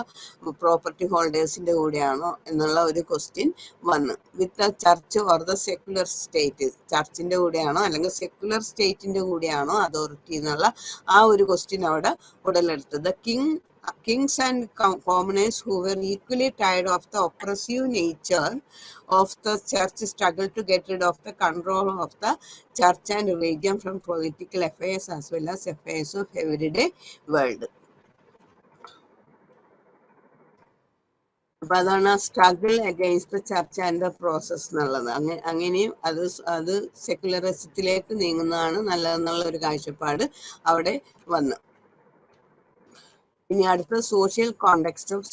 പ്രോപ്പർട്ടി ഹോൾഡേഴ്സിന്റെ കൂടെയാണോ എന്നുള്ള ഒരു ക്വസ്റ്റ്യൻ വന്നു. With the church or the secular state, ചർച്ചിന്റെ കൂടെയാണോ അല്ലെങ്കിൽ സെക്യുലർ സ്റ്റേറ്റിന്റെ കൂടെയാണോ അതോറിറ്റി എന്നുള്ള ആ ഒരു ക്വസ്റ്റ്യൻ അവിടെ ഉടലെടുത്തു. The kings and commoners who were equally tired of the oppressive nature of the church struggled to get rid of the control of the church and religion from political affairs as well as affairs of everyday world. അപ്പൊ അതാണ് struggle against the church and the process എന്നുള്ളത്. അങ്ങനെയും അത് സെക്യുലറിസത്തിലേക്ക് നീങ്ങുന്നതാണ് നല്ലതെന്നുള്ള ഒരു കാഴ്ചപ്പാട് അവിടെ വന്നു. ഇനി അടുത്ത social context of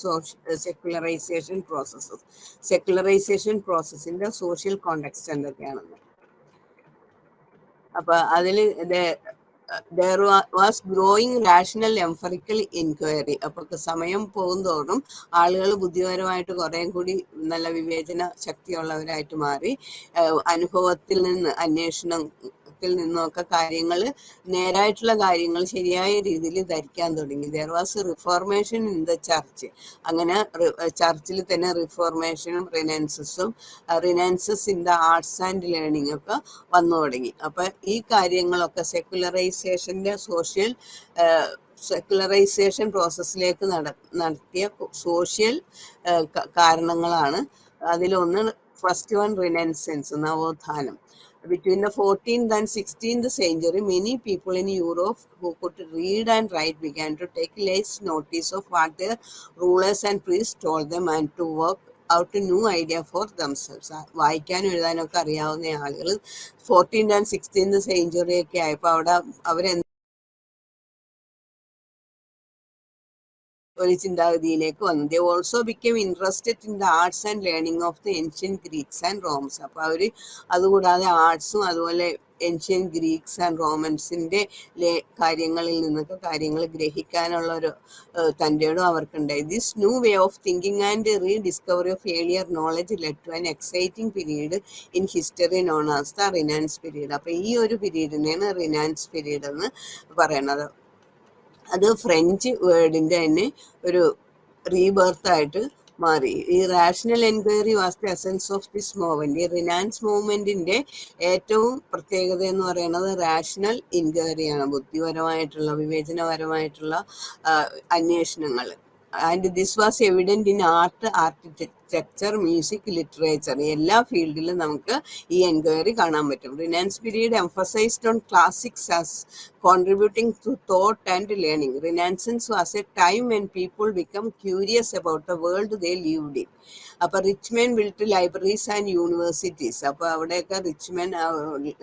secularization processes. Secularization പ്രോസസ്സിന്റെ സോഷ്യൽ കോണ്ടെക്സ്റ്റ് എന്തൊക്കെയാണെന്ന്. അപ്പൊ അതിൽ there was growing rational empirical inquiry. അപ്പൊ സമയം പോകുന്തോറും ആളുകൾ ബുദ്ധിപരമായിട്ട് കുറേ കൂടി നല്ല വിവേചന ശക്തിയുള്ളവരായിട്ട് മാറി. അനുഭവത്തിൽ നിന്ന്, അന്വേഷണത്തിൽ നിന്നൊക്കെ കാര്യങ്ങൾ, നേരായിട്ടുള്ള കാര്യങ്ങൾ ശരിയായ രീതിയിൽ ധരിക്കാൻ തുടങ്ങി. There was reformation in the church. അങ്ങനെ ചർച്ചിൽ തന്നെ റിഫോർമേഷനും renaissance in the arts and learning ഒക്കെ വന്നു തുടങ്ങി. അപ്പൊ ഈ കാര്യങ്ങളൊക്കെ സെക്യുലറൈസേഷൻ പ്രോസസ്സിലേക്ക് നടത്തിയ സോഷ്യൽ കാരണങ്ങളാണ്. അതിലൊന്ന് ഫസ്റ്റ് വൺ റിനൻസൻസ്, നവോത്ഥാനം. Between the 14th and 16th century, many people in Europe who could read and write began to take less notice of what their rulers and priests told them and to work out a new idea for themselves. വായിക്കാനും എഴുതാനൊക്കെ അറിയാവുന്ന ആളുകൾ 14th and 16th century ഒക്കെ ആയപ്പോൾ അവിടെ അവരെന്ത് ഒരു ചിന്താഗതിയിലേക്ക് വന്നു. They also became interested in the arts and learning of the ancient Greeks and Romans. അപ്പൊ അവര് അതുകൂടാതെ ആർട്സും അതുപോലെ ഏൻഷ്യൻ ഗ്രീക്സ് ആൻഡ് റോമൻസിന്റെ കാര്യങ്ങളിൽ നിന്നൊക്കെ കാര്യങ്ങൾ ഗ്രഹിക്കാനുള്ള ഒരു തൻ്റെയും അവർക്കുണ്ടായി. This new way of thinking and rediscovery of earlier knowledge led to an exciting period in history known as the renaissance period. അപ്പൊ ഈ ഒരു പീരീഡിനെയാണ് റിനാൻസ് പീരീഡ് എന്ന് പറയുന്നത്. അത് ഫ്രഞ്ച് വേർഡിന്റെ തന്നെ ഒരു റീബർത്ത് ആയിട്ട് മാറി. ഈ rational enquiry was the essence of this movement. ഈ റിനാൻസ് മൂവ്മെന്റിന്റെ ഏറ്റവും പ്രത്യേകത എന്ന് പറയുന്നത് റാഷണൽ എൻക്വയറിയാണ്, ബുദ്ധിപരമായിട്ടുള്ള വിവേചനപരമായിട്ടുള്ള അന്വേഷണങ്ങൾ. And this was evident in art, architecture, music, literature. എല്ലാ ഫീൽഡിലും നമുക്ക് ഈ എൻക്വയറി കാണാൻ പറ്റും. Renaissance period emphasized on classics as contributing to thought and learning. Renaissance was a time when people become curious about the world they lived in. അപ്പൊ റിച്ച്മെൻ built libraries and universities. അപ്പൊ അവിടെയൊക്കെ റിച്ച്മെൻ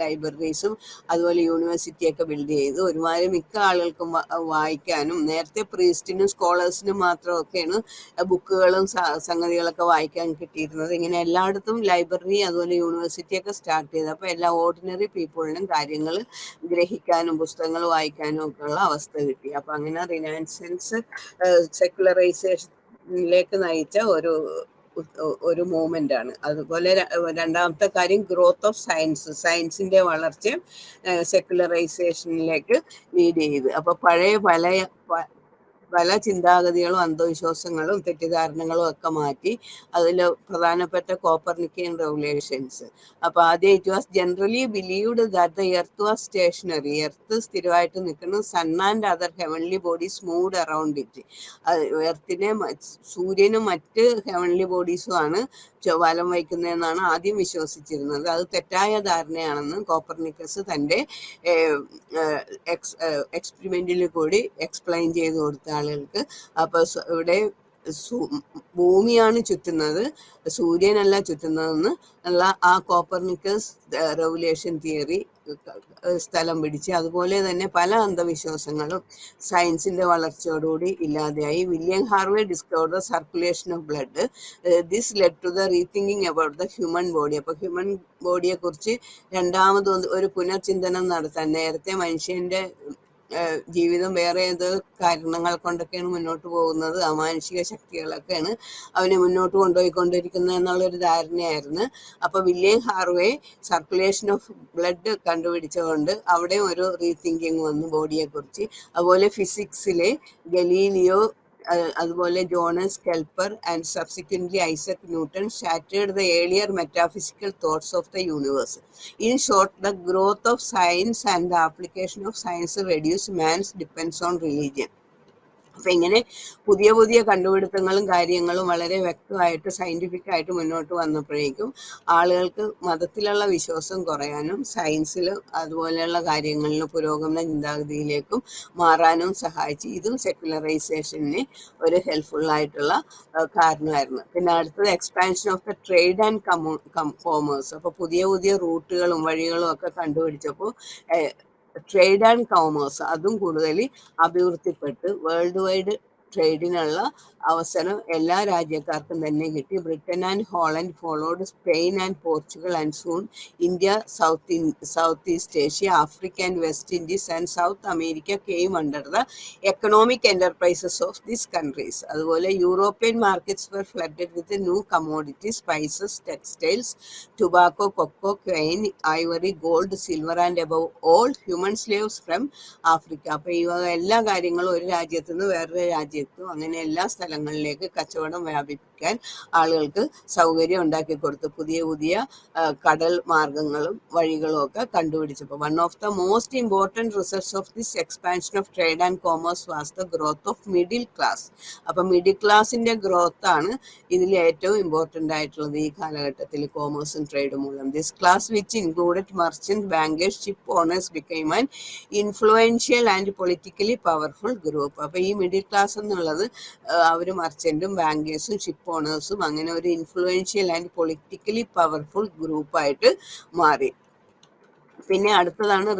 ലൈബ്രറീസും അതുപോലെ യൂണിവേഴ്സിറ്റിയൊക്കെ ബിൽഡ് ചെയ്തു. ഒരുമാതിരി മിക്ക ആളുകൾക്കും വായിക്കാനും, നേരത്തെ പ്രീസ്റ്റിനും സ്കോളേഴ്സിനും മാത്രമൊക്കെയാണ് ബുക്കുകളും സംഗതികളൊക്കെ വായിക്കാൻ കിട്ടിയിരുന്നത്. ഇങ്ങനെ എല്ലായിടത്തും ലൈബ്രറി അതുപോലെ യൂണിവേഴ്സിറ്റിയൊക്കെ സ്റ്റാർട്ട് ചെയ്തു. അപ്പൊ എല്ലാ ഓർഡിനറി പീപ്പിളിനും കാര്യങ്ങൾ ഗ്രഹിക്കാനും പുസ്തകങ്ങൾ വായിക്കാനും ഒക്കെ ഉള്ള അവസ്ഥ കിട്ടി. അപ്പൊ അങ്ങനെ റിനാൻസൻസ് സെക്യുലറൈസേഷൻ ലേക്ക് നയിച്ച ഒരു മൂവ്മെന്റ് ആണ്. അതുപോലെ രണ്ടാമത്തെ കാര്യം ഗ്രോത്ത് ഓഫ് സയൻസിന്റെ വളർച്ച സെക്യുലറൈസേഷനിലേക്ക് ലീഡ് ചെയ്ത്. അപ്പൊ പഴയ പല ചിന്താഗതികളും അന്ധവിശ്വാസങ്ങളും തെറ്റിദ്ധാരണകളും ഒക്കെ മാറ്റി അതിൽ പ്രധാനപ്പെട്ട കോപ്പർനിക്കൻ റെവല്യൂഷൻസ്. അപ്പൊ ആദ്യം it was generally believed that the earth was stationary. Earth സ്ഥിരമായിട്ട് നിൽക്കുന്നു. Sun and other heavenly bodies moved around it. എർത്തിനെ സൂര്യനും മറ്റ് ഹെവൻലി ബോഡീസും ആണ് വലം വയ്ക്കുന്നതെന്നാണ് ആദ്യം വിശ്വസിച്ചിരുന്നത്. അത് തെറ്റായ ധാരണയാണെന്ന് കോപ്പർനിക്കസ് തൻ്റെ എക്സ്പെരിമെന്റിൽ കൂടി എക്സ്പ്ലെയിൻ ചെയ്ത് കൊടുത്ത ആളുകൾക്ക്. അപ്പൊ ഇവിടെ ഭൂമിയാണ് ചുറ്റുന്നത്, സൂര്യനല്ല ചുറ്റുന്നതെന്ന് ഉള്ള ആ കോപ്പർനിക്കസ് റെവല്യൂഷൻ തിയറി സ്ഥലം പിടിച്ച്. അതുപോലെ തന്നെ പല അന്ധവിശ്വാസങ്ങളും സയൻസിന്റെ വളർച്ചയോടുകൂടി ഇല്ലാതെയായി. William Harvey discover the circulation of blood. This led to the rethinking about the human body. അപ്പൊ ഹ്യൂമൻ ബോഡിയെ കുറിച്ച് രണ്ടാമത് ഒരു പുനർചിന്തനം നടത്താൻ. നേരത്തെ മനുഷ്യന്റെ ജീവിതം വേറെ ഏത് കാരണങ്ങൾ കൊണ്ടൊക്കെയാണ് മുന്നോട്ട് പോകുന്നത്, അമാനുഷിക ശക്തികളൊക്കെയാണ് അവനെ മുന്നോട്ട് കൊണ്ടുപോയിക്കൊണ്ടിരിക്കുന്നത് എന്നുള്ളൊരു ധാരണയായിരുന്നു. അപ്പൊ William Harvey circulation of blood കണ്ടുപിടിച്ചുകൊണ്ട് അവിടെ ഒരു റീതിങ്കിങ് വന്നു ബോഡിയെ കുറിച്ച്. അതുപോലെ ഫിസിക്സിലെ ഗലീലിയോ, അതുപോലെ Johannes Kepler and subsequently Isaac Newton shattered the earlier metaphysical thoughts of the universe. In short, the growth of science and the application of science reduce man's dependence on religion. അപ്പൊ ഇങ്ങനെ പുതിയ പുതിയ കണ്ടുപിടുത്തങ്ങളും കാര്യങ്ങളും വളരെ വ്യക്തമായിട്ട് scientific ആയിട്ട് മുന്നോട്ട് വന്നപ്പോഴേക്കും ആളുകൾക്ക് മതത്തിലുള്ള വിശ്വാസം കുറയാനും സയൻസിലും അതുപോലെയുള്ള കാര്യങ്ങളിലും പുരോഗമന ചിന്താഗതിയിലേക്കും മാറാനും സഹായിച്ചു. ഇതും സെക്യുലറൈസേഷന് ഒരു ഹെൽപ്ഫുൾ ആയിട്ടുള്ള കാരണമായിരുന്നു. പിന്നെ അടുത്തത് expansion of the trade and commerce. അപ്പൊ പുതിയ പുതിയ റൂട്ടുകളും വഴികളും ഒക്കെ കണ്ടുപിടിച്ചപ്പോൾ ട്രേഡ് ആൻഡ് കോമേഴ്സ് അതും കൂടുതൽ അഭിവൃദ്ധിപ്പെട്ട് വേൾഡ് വൈഡ് ട്രേഡിനുള്ള അവസരം എല്ലാ രാജ്യക്കാർക്കും തന്നെ കിട്ടി. Britain and Holland followed, Spain and Portugal and soon India, South East Asia, Africa and West Indies and South America came under the economic enterprises of these countries. അതുപോലെ European markets were flooded with new commodities, spices, textiles, tobacco, cocoa, coin, ivory, gold, silver and above all human slaves from Africa. അപ്പൊ ഈ എല്ലാ കാര്യങ്ങളും ഒരു രാജ്യത്തു നിന്ന് വേറൊരു രാജ്യത്തും അങ്ങനെ എല്ലാ സ്ഥലങ്ങളിലേക്ക് കച്ചവടം വ്യാപിപ്പിക്കാൻ ആളുകൾക്ക് സൗകര്യം ഉണ്ടാക്കി കൊടുത്തു. പുതിയ പുതിയ കടൽ മാർഗങ്ങളും വഴികളും ഒക്കെ കണ്ടുപിടിച്ചപ്പോൾ one of the most important results of this expansion of trade and commerce was the growth of middle class. അപ്പം മിഡിൽ ക്ലാസിന്റെ ഗ്രോത്ത് ആണ് ഇതിൽ ഏറ്റവും ഇമ്പോർട്ടൻ്റ് ആയിട്ടുള്ളത് ഈ കാലഘട്ടത്തിൽ കോമേഴ്സും ട്രേഡും മൂലം. This class which included merchant, bankers, ship owners became an influential and politically powerful group. അപ്പൊ ഈ മിഡിൽ ക്ലാസ് എന്നുള്ളത് അവർ മർച്ചന്റും ബാങ്കേഴ്സും ഷിപ്പ് ഓണേഴ്സും അങ്ങനെ ഒരു ഇൻഫ്ലുവൻഷ്യൽ ആൻഡ് പൊളിറ്റിക്കലി പവർഫുൾ ഗ്രൂപ്പായിട്ട് മാറി. പിന്നെ അടുത്തതാണ്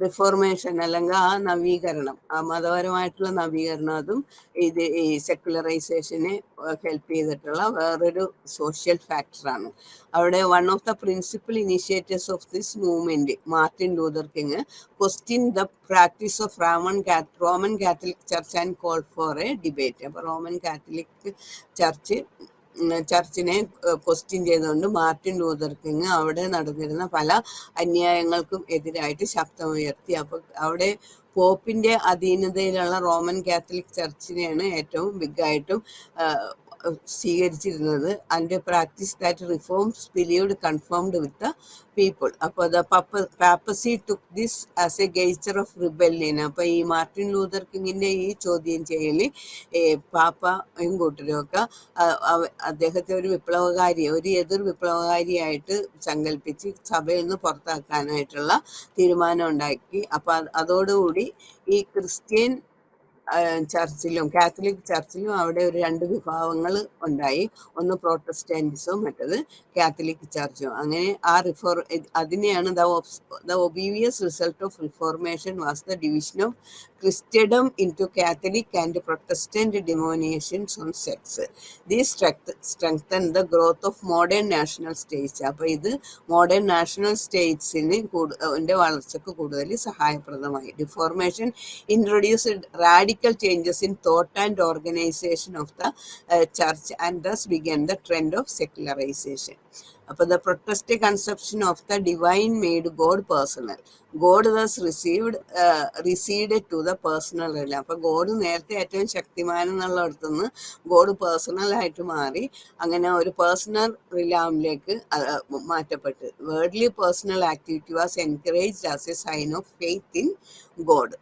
റിഫോർമേഷൻ അല്ലെങ്കിൽ ആ നവീകരണം, ആ മതപരമായിട്ടുള്ള നവീകരണം. അതും ഇത് ഈ സെക്യുലറൈസേഷനെ ഹെൽപ്പ് ചെയ്തിട്ടുള്ള വേറൊരു സോഷ്യൽ ഫാക്ടറാണ്. അവിടെ one of the principal initiatives of this movement, Martin Luther King, question the practice of Roman Catholic church and call for a debate. അപ്പൊ റോമൻ കാത്തലിക് ചർച്ചിനെ ക്വസ്റ്റ്യൻ ചെയ്തുകൊണ്ട് മാർട്ടിൻ ലൂതർ കിങ് അവിടെ നടന്നിരുന്ന പല അന്യായങ്ങൾക്കും എതിരായിട്ട് ശബ്ദമുയർത്തി. അപ്പൊ അവിടെ പോപ്പിന്റെ അധീനതയിലുള്ള റോമൻ കാത്തലിക് ചർച്ചിനെയാണ് ഏറ്റവും ബിഗായിട്ടും സ്വീകരിച്ചിരുന്നത്. And practice that reforms believed confirmed with the people. അപ്പോൾ the papacy took this as a gesture of rebellion. അപ്പൊ ഈ മാർട്ടിൻ ലൂതർ കിങ്ങിന്റെ ഈ ചോദ്യം ചെയ്യല് പാപ്പയും കൂട്ടരും ഒക്കെ അദ്ദേഹത്തെ ഒരു വിപ്ലവകാരി, ഒരു എതിർ വിപ്ലവകാരിയായിട്ട് സങ്കല്പിച്ച് സഭയിൽ നിന്ന് പുറത്താക്കാനായിട്ടുള്ള തീരുമാനം ഉണ്ടാക്കി. അപ്പൊ അതോടുകൂടി ഈ ക്രിസ്ത്യൻ ചർച്ചിലും കാത്തലിക് ചർച്ചിലും അവിടെ ഒരു രണ്ട് വിഭാഗങ്ങൾ ഉണ്ടായി. ഒന്ന് പ്രൊട്ടസ്റ്റന്റിസും മറ്റത് കാത്തലിക് ചർച്ചും. അങ്ങനെ ആ അതിനെയാണ് the obvious result of Reformation was the division of Christendom into Catholic and Protestant denominations on sects. These strengthen the growth of modern national states. അപ്പൊ ഇത് മോഡേൺ നാഷണൽ സ്റ്റേറ്റ്സിന് വളർച്ചയ്ക്ക് കൂടുതൽ സഹായപ്രദമായി. Reformation introduced radical radical changes in thought and organization of the church, and thus began the trend of secularization. അപ്പോൾ the protestant conception of the divine made God personal. God thus receded to the personal realm. അപ്പോൾ God നേരത്തെ ഏറ്റവും Shaktimaan എന്നുള്ളിടത്തുനിന്ന് God personal ആയിട്ട് മാറി, അങ്ങനെ ഒരു personal റിലാമിലേക്ക് മാറ്റപ്പെട്ട്. Worldly personal activity was encouraged as a sign of faith in God.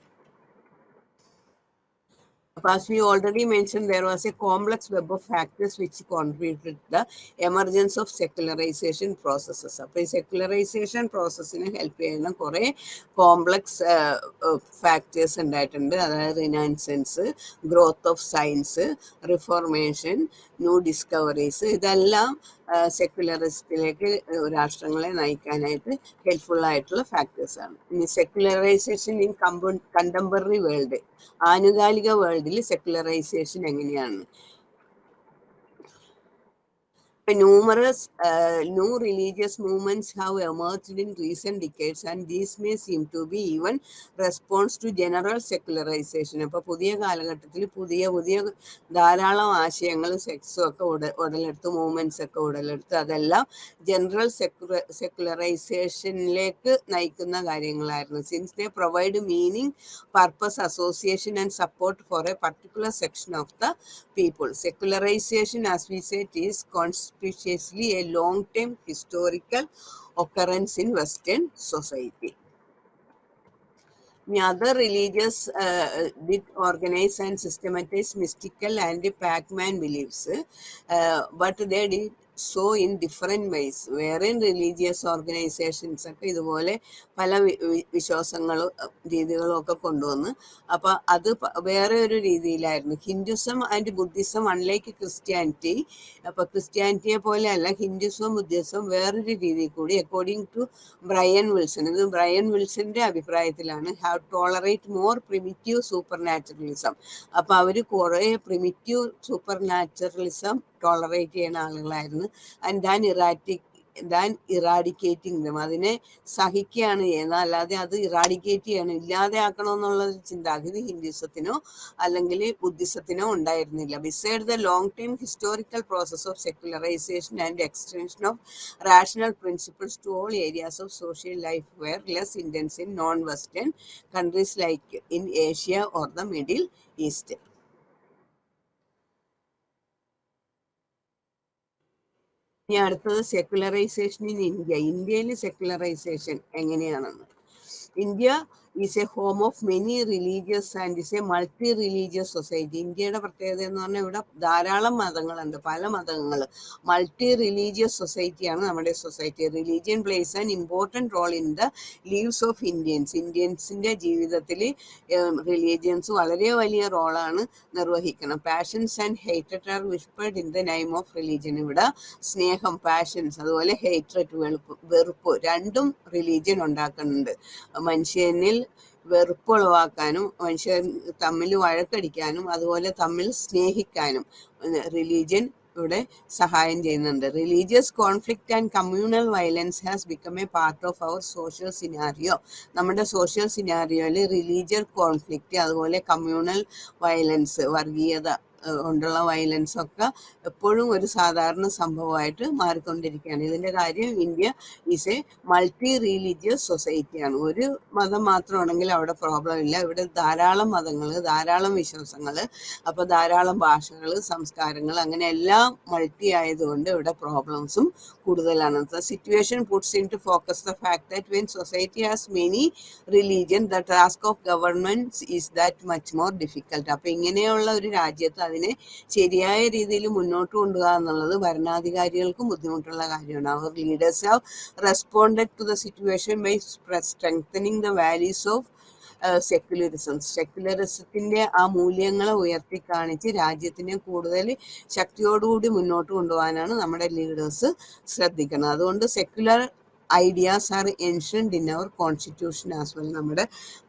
As we already mentioned, there was a complex web of factors which contributed to the emergence of secularization processes. അപ്പോൾ ഈ secularisation പ്രോസസ്സിനെ help ചെയ്യുന്ന കുറേ complex factors ഉണ്ടായിട്ടുണ്ട്. അതായത് renaissance, growth of science, reformation, new discoveries, ഇതെല്ലാം സെക്യുലറിസത്തിലേക്ക് രാഷ്ട്രങ്ങളെ നയിക്കാനായിട്ട് helpful ആയിട്ടുള്ള ഫാക്ടേഴ്സാണ്. ഇനി secularisation in contemporary world, ആനുകാലിക വേൾഡിൽ സെക്യുലറൈസേഷൻ എങ്ങനെയാണ്? Numerous new religious movements have emerged in recent decades, and these may seem to be even response to general secularization. അപ്പോൾ പുതിയ കാലഘട്ടത്തിൽ പുതിയ പുതിയ ധാരാളം ആശയങ്ങൾ, സെക്സും ഒക്കെ ഉടലെടുത്ത്, മൂവ്മെൻറ്റ്സ് ഒക്കെ ഉടലെടുത്ത്, അതെല്ലാം ജനറൽ സെക്യുലറൈസേഷനിലേക്ക് നയിക്കുന്ന കാര്യങ്ങളായിരുന്നു. Since they provide meaning, purpose, association and support for A particular section of the people. Secularization, as we said, is conspicuously a long-term historical occurrence in Western society. Other religious did organize and systematize mystical and Pac-Man beliefs, but they did so in different ways. Wherein religious organizations ഒക്കെ ഇതുപോലെ പല വിശ്വാസങ്ങളും രീതികളും ഒക്കെ കൊണ്ടുവന്ന്, അപ്പോൾ അത് വേറെ ഒരു രീതിയിലായിരുന്നു. Hinduism and Buddhism unlike Christianity, അപ്പോൾ ക്രിസ്ത്യാനിറ്റിയെ പോലെ അല്ല ഹിന്ദുസവും ബുദ്ധിസവും വേറൊരു രീതിയിൽ കൂടി, അക്കോർഡിംഗ് ടു ബ്രയൻ വിൽസൺ, ഇത് ബ്രയൻ വിൽസന്റെ അഭിപ്രായത്തിലാണ്, have tolerate more primitive supernaturalism. അപ്പോൾ അവർ കുറേ പ്രിമിറ്റീവ് സൂപ്പർ നാച്ചുറലിസം ടോളറേറ്റ് ചെയ്യുന്ന ആളുകളായിരുന്നു. ആൻഡ് ദാൻ ഇറാഡിക്കേറ്റിംഗ് ദം, അതിനെ സഹിക്കുകയാണ് ചെയ്യുന്നത്, അല്ലാതെ അത് ഇറാഡിക്കേറ്റ് ചെയ്യണം, ഇല്ലാതെ ആക്കണമെന്നുള്ള ചിന്താഗതി ഹിന്ദുസത്തിനോ അല്ലെങ്കിൽ ബുദ്ധിസത്തിനോ ഉണ്ടായിരുന്നില്ല. Beside the long time historical process of secularisation and extension of rational principles to all areas of social life were less intense in non-Western countries like in Asia or the Middle East. ഇനി അടുത്തത് secularisation in India. ഇന്ത്യയിൽ secularisation എങ്ങനെയാണെന്ന്. India is A home of many religious and is A multi religious society. ഇന്ത്യയുടെ പ്രത്യേകത എന്ന് പറഞ്ഞാൽ ഇവിടെ ധാരാളം മതങ്ങളുണ്ട്, പല മതങ്ങൾ, മൾട്ടി റിലീജിയസ് സൊസൈറ്റിയാണ് നമ്മുടെ society. Religion plays an important role in the lives of Indians. ഇന്ത്യൻസിൻ്റെ ജീവിതത്തിൽ റിലീജിയൻസ് വളരെ വലിയ റോളാണ് നിർവഹിക്കണം. പാഷൻസ് ആൻഡ് ഹേറ്റഡ് are whispered in the name of religion. ഇവിടെ സ്നേഹം, പാഷൻസ്, അതുപോലെ ഹേറ്റ്രഡ്, വെറുപ്പ്, രണ്ടും റിലീജിയൻ ഉണ്ടാക്കുന്നുണ്ട്. മനുഷ്യനിൽ വെറുപ്പ് ഉളവാക്കാനും മനുഷ്യർ തമ്മിൽ വഴക്കടിക്കാനും അതുപോലെ തമ്മിൽ സ്നേഹിക്കാനും റിലീജിയൻ ഇവിടെ സഹായം ചെയ്യുന്നുണ്ട്. Religious conflict and communal violence has become a part of our social scenario. നമ്മുടെ സോഷ്യൽ സിനാരിയോയിൽ റിലീജിയസ് കോൺഫ്ലിക്റ്റ്, അതുപോലെ കമ്മ്യൂണൽ വയലൻസ്, വർഗീയത കൊണ്ടുള്ള വയലൻസ് ഒക്കെ എപ്പോഴും ഒരു സാധാരണ സംഭവമായിട്ട് മാറിക്കൊണ്ടിരിക്കുകയാണ്. ഇതിൻ്റെ കാര്യം India is a multi religious സൊസൈറ്റിയാണ്. ഒരു മതം മാത്രമാണെങ്കിൽ അവിടെ പ്രോബ്ലം ഇല്ല. ഇവിടെ ധാരാളം മതങ്ങൾ, ധാരാളം വിശ്വാസങ്ങൾ, അപ്പോൾ ധാരാളം ഭാഷകൾ, സംസ്കാരങ്ങൾ, അങ്ങനെ എല്ലാം മൾട്ടി ആയതുകൊണ്ട് ഇവിടെ പ്രോബ്ലംസും കൂടുതലാണ്. The situation puts into focus the fact that when society has many religion the task of government is that much more difficult. അപ്പോൾ ഇങ്ങനെയുള്ള ഒരു രാജ്യത്ത് അതിനെ ശരിയായ രീതിയിൽ മുന്നോട്ട് കൊണ്ടുപോകുക എന്നുള്ളത് ഭരണാധികാരികൾക്കും ബുദ്ധിമുട്ടുള്ള കാര്യമാണ്. അവർ leaders have responded to the situation by strengthening the values of secularism. സെക്യുലറിസത്തിൻ്റെ ആ മൂല്യങ്ങളെ ഉയർത്തി കാണിച്ച് രാജ്യത്തിനെ കൂടുതൽ ശക്തിയോടുകൂടി മുന്നോട്ട് കൊണ്ടുപോകാനാണ് നമ്മുടെ ലീഡേഴ്സ് ശ്രദ്ധിക്കുന്നത്. അതുകൊണ്ട് secular ideas are enshrined in our constitution as well. നമ്മുടെ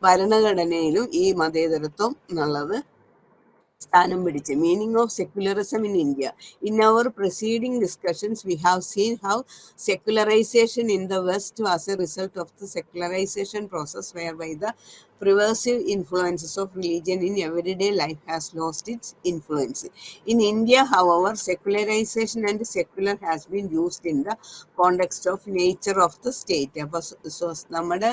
ഭരണഘടനയിലും ഈ മതേതരത്വം എന്നുള്ളത് സ്ഥാനം പിടിച്ച്. Meaning of secularism in India. In our preceding discussions we have seen how secularisation in the West was a result of the secularisation process whereby the pervasive influences of religion in everyday life has lost its influence. In India, however, secularization and secular has been used in the context of nature of the state. അപ്പോൾ നമ്മുടെ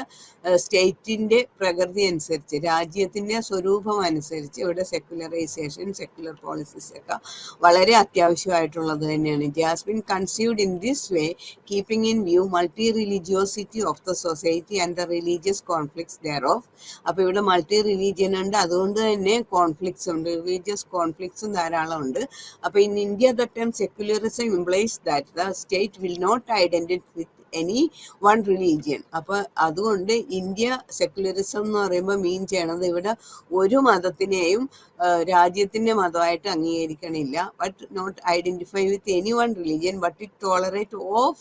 സ്റ്റേറ്റിൻ്റെ പ്രകൃതി അനുസരിച്ച്, രാജ്യത്തിൻ്റെ സ്വരൂപം അനുസരിച്ച് ഇവിടെ secularisation, secular policies ഒക്കെ വളരെ അത്യാവശ്യമായിട്ടുള്ളത് തന്നെയാണ്. It has been conceived in this way, keeping in view multi religiosity of the society and the religious conflicts thereof. അപ്പോൾ ഇവിടെ മൾട്ടി റിലീജിയൻ ഉണ്ട്, അതുകൊണ്ട് തന്നെ കോൺഫ്ലിക്ട്സ് ഉണ്ട്, റിലീജിയസ് കോൺഫ്ലിക്ട്സും ധാരാളം ഉണ്ട്. അപ്പോൾ in India the term secularism implies that the state will not identify with any one religion. അപ്പോൾ അതുകൊണ്ട് ഇന്ത്യ സെക്യുലറിസം എന്ന് പറയുമ്പോൾ മീൻ ചെയ്യണത് ഇവിടെ ഒരു മതത്തിനെയും രാജ്യത്തിൻ്റെ മതമായിട്ട് അംഗീകരിക്കണില്ല. But not identify with any one religion, but it tolerate of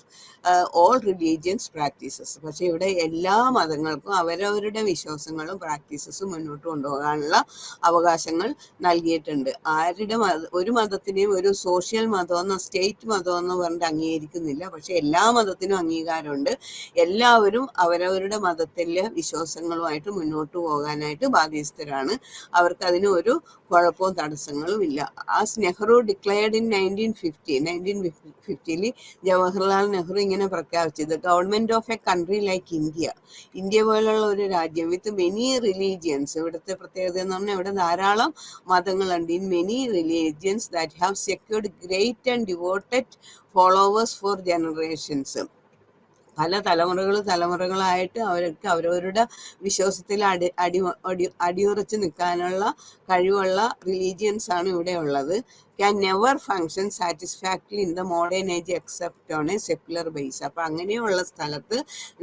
all religions practices. പക്ഷെ ഇവിടെ എല്ലാ മതങ്ങൾക്കും അവരവരുടെ വിശ്വാസങ്ങളും പ്രാക്ടീസസും മുന്നോട്ട് കൊണ്ടുപോകാനുള്ള അവകാശങ്ങൾ നൽകിയിട്ടുണ്ട്. ഒരു മതത്തിനെയും ഒരു സോഷ്യൽ മതമെന്നോ സ്റ്റേറ്റ് മതമെന്നോ പറഞ്ഞിട്ട് അംഗീകരിക്കുന്നില്ല. പക്ഷെ എല്ലാ മതത്തിനും അംഗീകാരമുണ്ട്. എല്ലാവരും അവരവരുടെ മതത്തിലെ വിശ്വാസങ്ങളുമായിട്ട് മുന്നോട്ട് പോകാനായിട്ട് ബാധ്യസ്ഥരാണ്. അവർക്ക് അതിന് ഒരു കുഴപ്പവും തടസ്സങ്ങളും ഇല്ല. As Nehru declared in 1950 Jawaharlal Nehru ഇങ്ങനെ പ്രഖ്യാപിച്ചത്, government of A country like India പോലുള്ള ഒരു രാജ്യം വിത്ത് മെനി റിലീജിയൻസ്. ഇവിടുത്തെ പ്രത്യേകത എന്ന് പറഞ്ഞാൽ ഇവിടെ ധാരാളം മതങ്ങളുണ്ട്. In many religions that have secured great and devoted followers for generations. പല തലമുറകളായിട്ട് അവർക്ക് അവരവരുടെ വിശ്വാസത്തിൽ അടിയുറച്ച് നിൽക്കാനുള്ള കഴിവുള്ള റിലീജിയൻസ് ആണ് ഇവിടെ ഉള്ളത്. Can never function satisfactory in the modern age except on A secular base. അപ്പം അങ്ങനെയുള്ള സ്ഥലത്ത്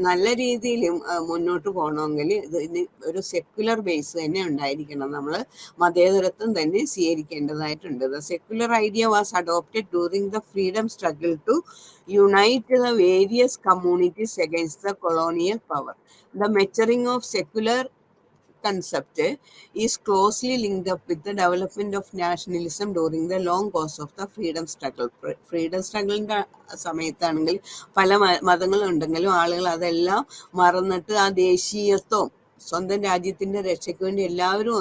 നല്ല രീതിയിൽ മുന്നോട്ട് പോകണമെങ്കിൽ ഇതിന് ഒരു സെക്യുലർ ബേസ് തന്നെ ഉണ്ടായിരിക്കണം. നമ്മൾ മതേതരത്വം തന്നെ സ്വീകരിക്കേണ്ടതായിട്ടുണ്ട്. The secular idea was adopted during the freedom struggle to unite the various communities against the colonial power. The maturing of secular concept is closely linked up with the development of nationalism during the long course of the freedom struggle. Freedom സ്ട്രഗിളിൻ്റെ സമയത്താണെങ്കിൽ പല മതങ്ങളുണ്ടെങ്കിലും ആളുകൾ അതെല്ലാം മറന്നിട്ട് ആ ദേശീയത്വം, സ്വന്തം രാജ്യത്തിൻ്റെ രക്ഷയ്ക്ക് വേണ്ടി എല്ലാവരും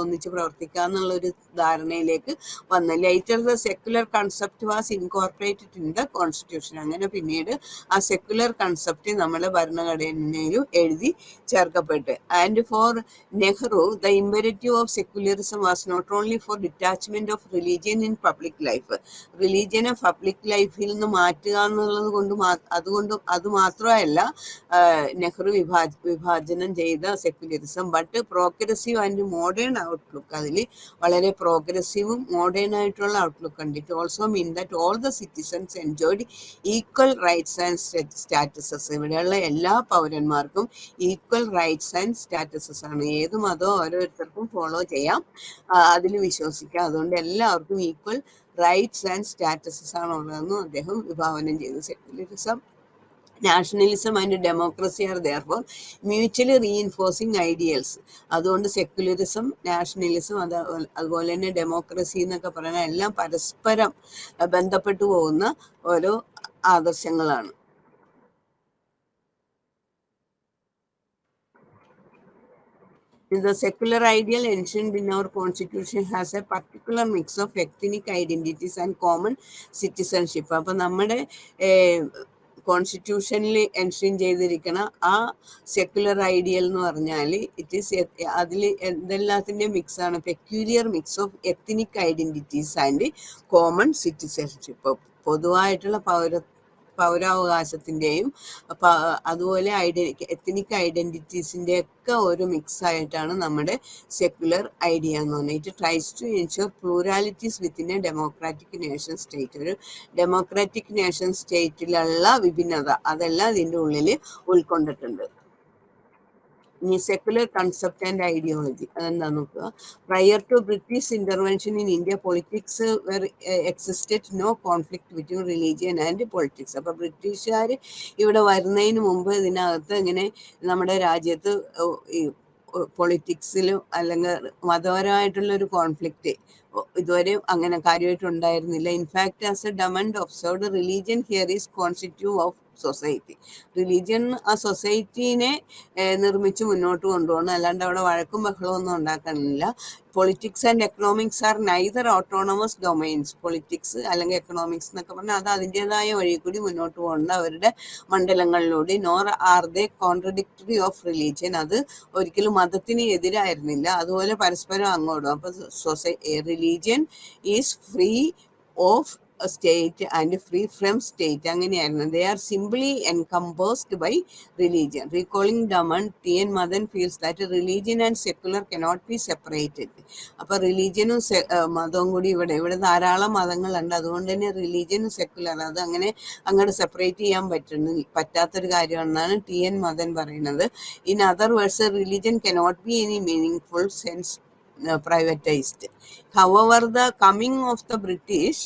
ഒന്നിച്ച് പ്രവർത്തിക്കുക ഒരു ധാരണയിലേക്ക് വന്നു. Later the secular concept was incorporated in the constitution. അങ്ങനെ പിന്നീട് ആ സെക്യുലർ കൺസെപ്റ്റ് നമ്മുടെ ഭരണഘടനയിലും എഴുതി ചേർക്കപ്പെട്ട്. And for Nehru the imperative of secularism was not only for detachment of religion in public life. റിലീജിയനെ പബ്ലിക് ലൈഫിൽ നിന്ന് മാറ്റുക എന്നുള്ളത് അത് മാത്രമല്ല നെഹ്റു വിഭാജനം ചെയ്ത secularism, but progressive and modern outlook. അതിൽ വളരെ പ്രോഗ്രസീവും മോഡേൺ ആയിട്ടുള്ള ഔട്ട്ലുക്ക് ഉണ്ട്. It also mean that all the citizens enjoyed equal rights and statuses. ഇവിടെയുള്ള എല്ലാ പൗരന്മാർക്കും ഈക്വൽ റൈറ്റ്സ് ആൻഡ് സ്റ്റാറ്റസസ് ആണ്. ഏത് മതവും ഓരോരുത്തർക്കും ഫോളോ ചെയ്യാം, അതിൽ വിശ്വസിക്കാം. അതുകൊണ്ട് എല്ലാവർക്കും ഈക്വൽ റൈറ്റ്സ് ആൻഡ് സ്റ്റാറ്റസസ് ആണ് ഉള്ളതെന്നും അദ്ദേഹം വിഭാവനം ചെയ്തു. Secularism, nationalism and democracy are therefore mutually reinforcing ideals. അതുകൊണ്ട് സെക്യുലറിസം, നാഷണലിസം, അതുപോലെ തന്നെ ഡെമോക്രസി എന്നൊക്കെ പറയുന്നത് എല്ലാം പരസ്പരം ബന്ധപ്പെട്ടു പോകുന്ന ഓരോ ആദർശങ്ങളാണ്. The secular ideal enshrined in our constitution has a particular mix of ethnic identities and common citizenship. അപ്പം നമ്മുടെ കോൺസ്റ്റിറ്റ്യൂഷനിൽ എൻഷ്രീൻ ചെയ്തിരിക്കുന്ന ആ സെക്യുലർ ഐഡിയൽ എന്ന് പറഞ്ഞാൽ ഇറ്റ് ഈസ് അതിൽ എന്തെല്ലാത്തിൻ്റെ മിക്സാണ്, peculiar mix of ethnic identities and common citizenship. പൊതുവായിട്ടുള്ള പൗരാവകാശത്തിൻ്റെയും അതുപോലെ എത്നിക് ഐഡൻറ്റിറ്റീസിൻ്റെ ഒക്കെ ഒരു മിക്സ് ആയിട്ടാണ് നമ്മുടെ സെക്യുലർ ഐഡിയ എന്ന് പറഞ്ഞാൽ. It tries to ensure pluralities within a democratic nation state. ഒരു ഡെമോക്രാറ്റിക് നേഷൻ സ്റ്റേറ്റിലുള്ള വിഭിന്നത അതെല്ലാം ഇതിൻ്റെ ഉള്ളിൽ ഉൾക്കൊണ്ടിട്ടുണ്ട്. ഇനി സെക്യുലർ കൺസെപ്റ്റ് ആൻഡ് ഐഡിയോളജി അതെന്താ നോക്കുക. Prior to British intervention in India politics existed no conflict between religion and politics. അപ്പോൾ ബ്രിട്ടീഷുകാർ ഇവിടെ വരുന്നതിന് മുമ്പ് ഇതിനകത്ത് ഇങ്ങനെ നമ്മുടെ രാജ്യത്ത് ഈ പൊളിറ്റിക്സിലും അല്ലെങ്കിൽ മതപരമായിട്ടുള്ള ഒരു കോൺഫ്ലിക്റ്റ് ഇതുവരെ അങ്ങനെ കാര്യമായിട്ടുണ്ടായിരുന്നില്ല. In fact as a Dumont observed religion here is constitute of society. Religion ആ സൊസൈറ്റീനെ നിർമ്മിച്ച് മുന്നോട്ട് കൊണ്ടുപോകണം, അല്ലാണ്ട് അവിടെ വഴക്കും ബഹളവും ഒന്നും ഉണ്ടാക്കാനില്ല. Politics and economics are neither autonomous domains. Politics അല്ലെങ്കിൽ എക്കണോമിക്സ് എന്നൊക്കെ പറഞ്ഞാൽ അത് അതിൻ്റെതായ വഴി കൂടി മുന്നോട്ട് പോകേണ്ട അവരുടെ മണ്ഡലങ്ങളിലൂടെ. Nor are they contradictory of religion. അത് ഒരിക്കലും മതത്തിന് എതിരായിരുന്നില്ല, അതുപോലെ പരസ്പരം അങ്ങോട്ടും. അപ്പൊ religion is free of state and free from state, അങ്ങനെയായിരുന്നു. They are simply encompassed by religion. Recalling Dumont, T N. Madan feels that religion and secular cannot be separated. അപ്പൊ റിലീജിയനും മതവും കൂടി ഇവിടെ ധാരാളം മതങ്ങളുണ്ട്, അതുകൊണ്ട് തന്നെ റിലീജിയനും സെക്കുലർ അത് അങ്ങനെ അങ്ങോട്ട് സെപ്പറേറ്റ് ചെയ്യാൻ പറ്റാത്തൊരു കാര്യമാണെന്നാണ് ടി.എൻ. മദൻ പറയുന്നത്. In other words, religion cannot be any meaning sense privatized. However, the coming of the British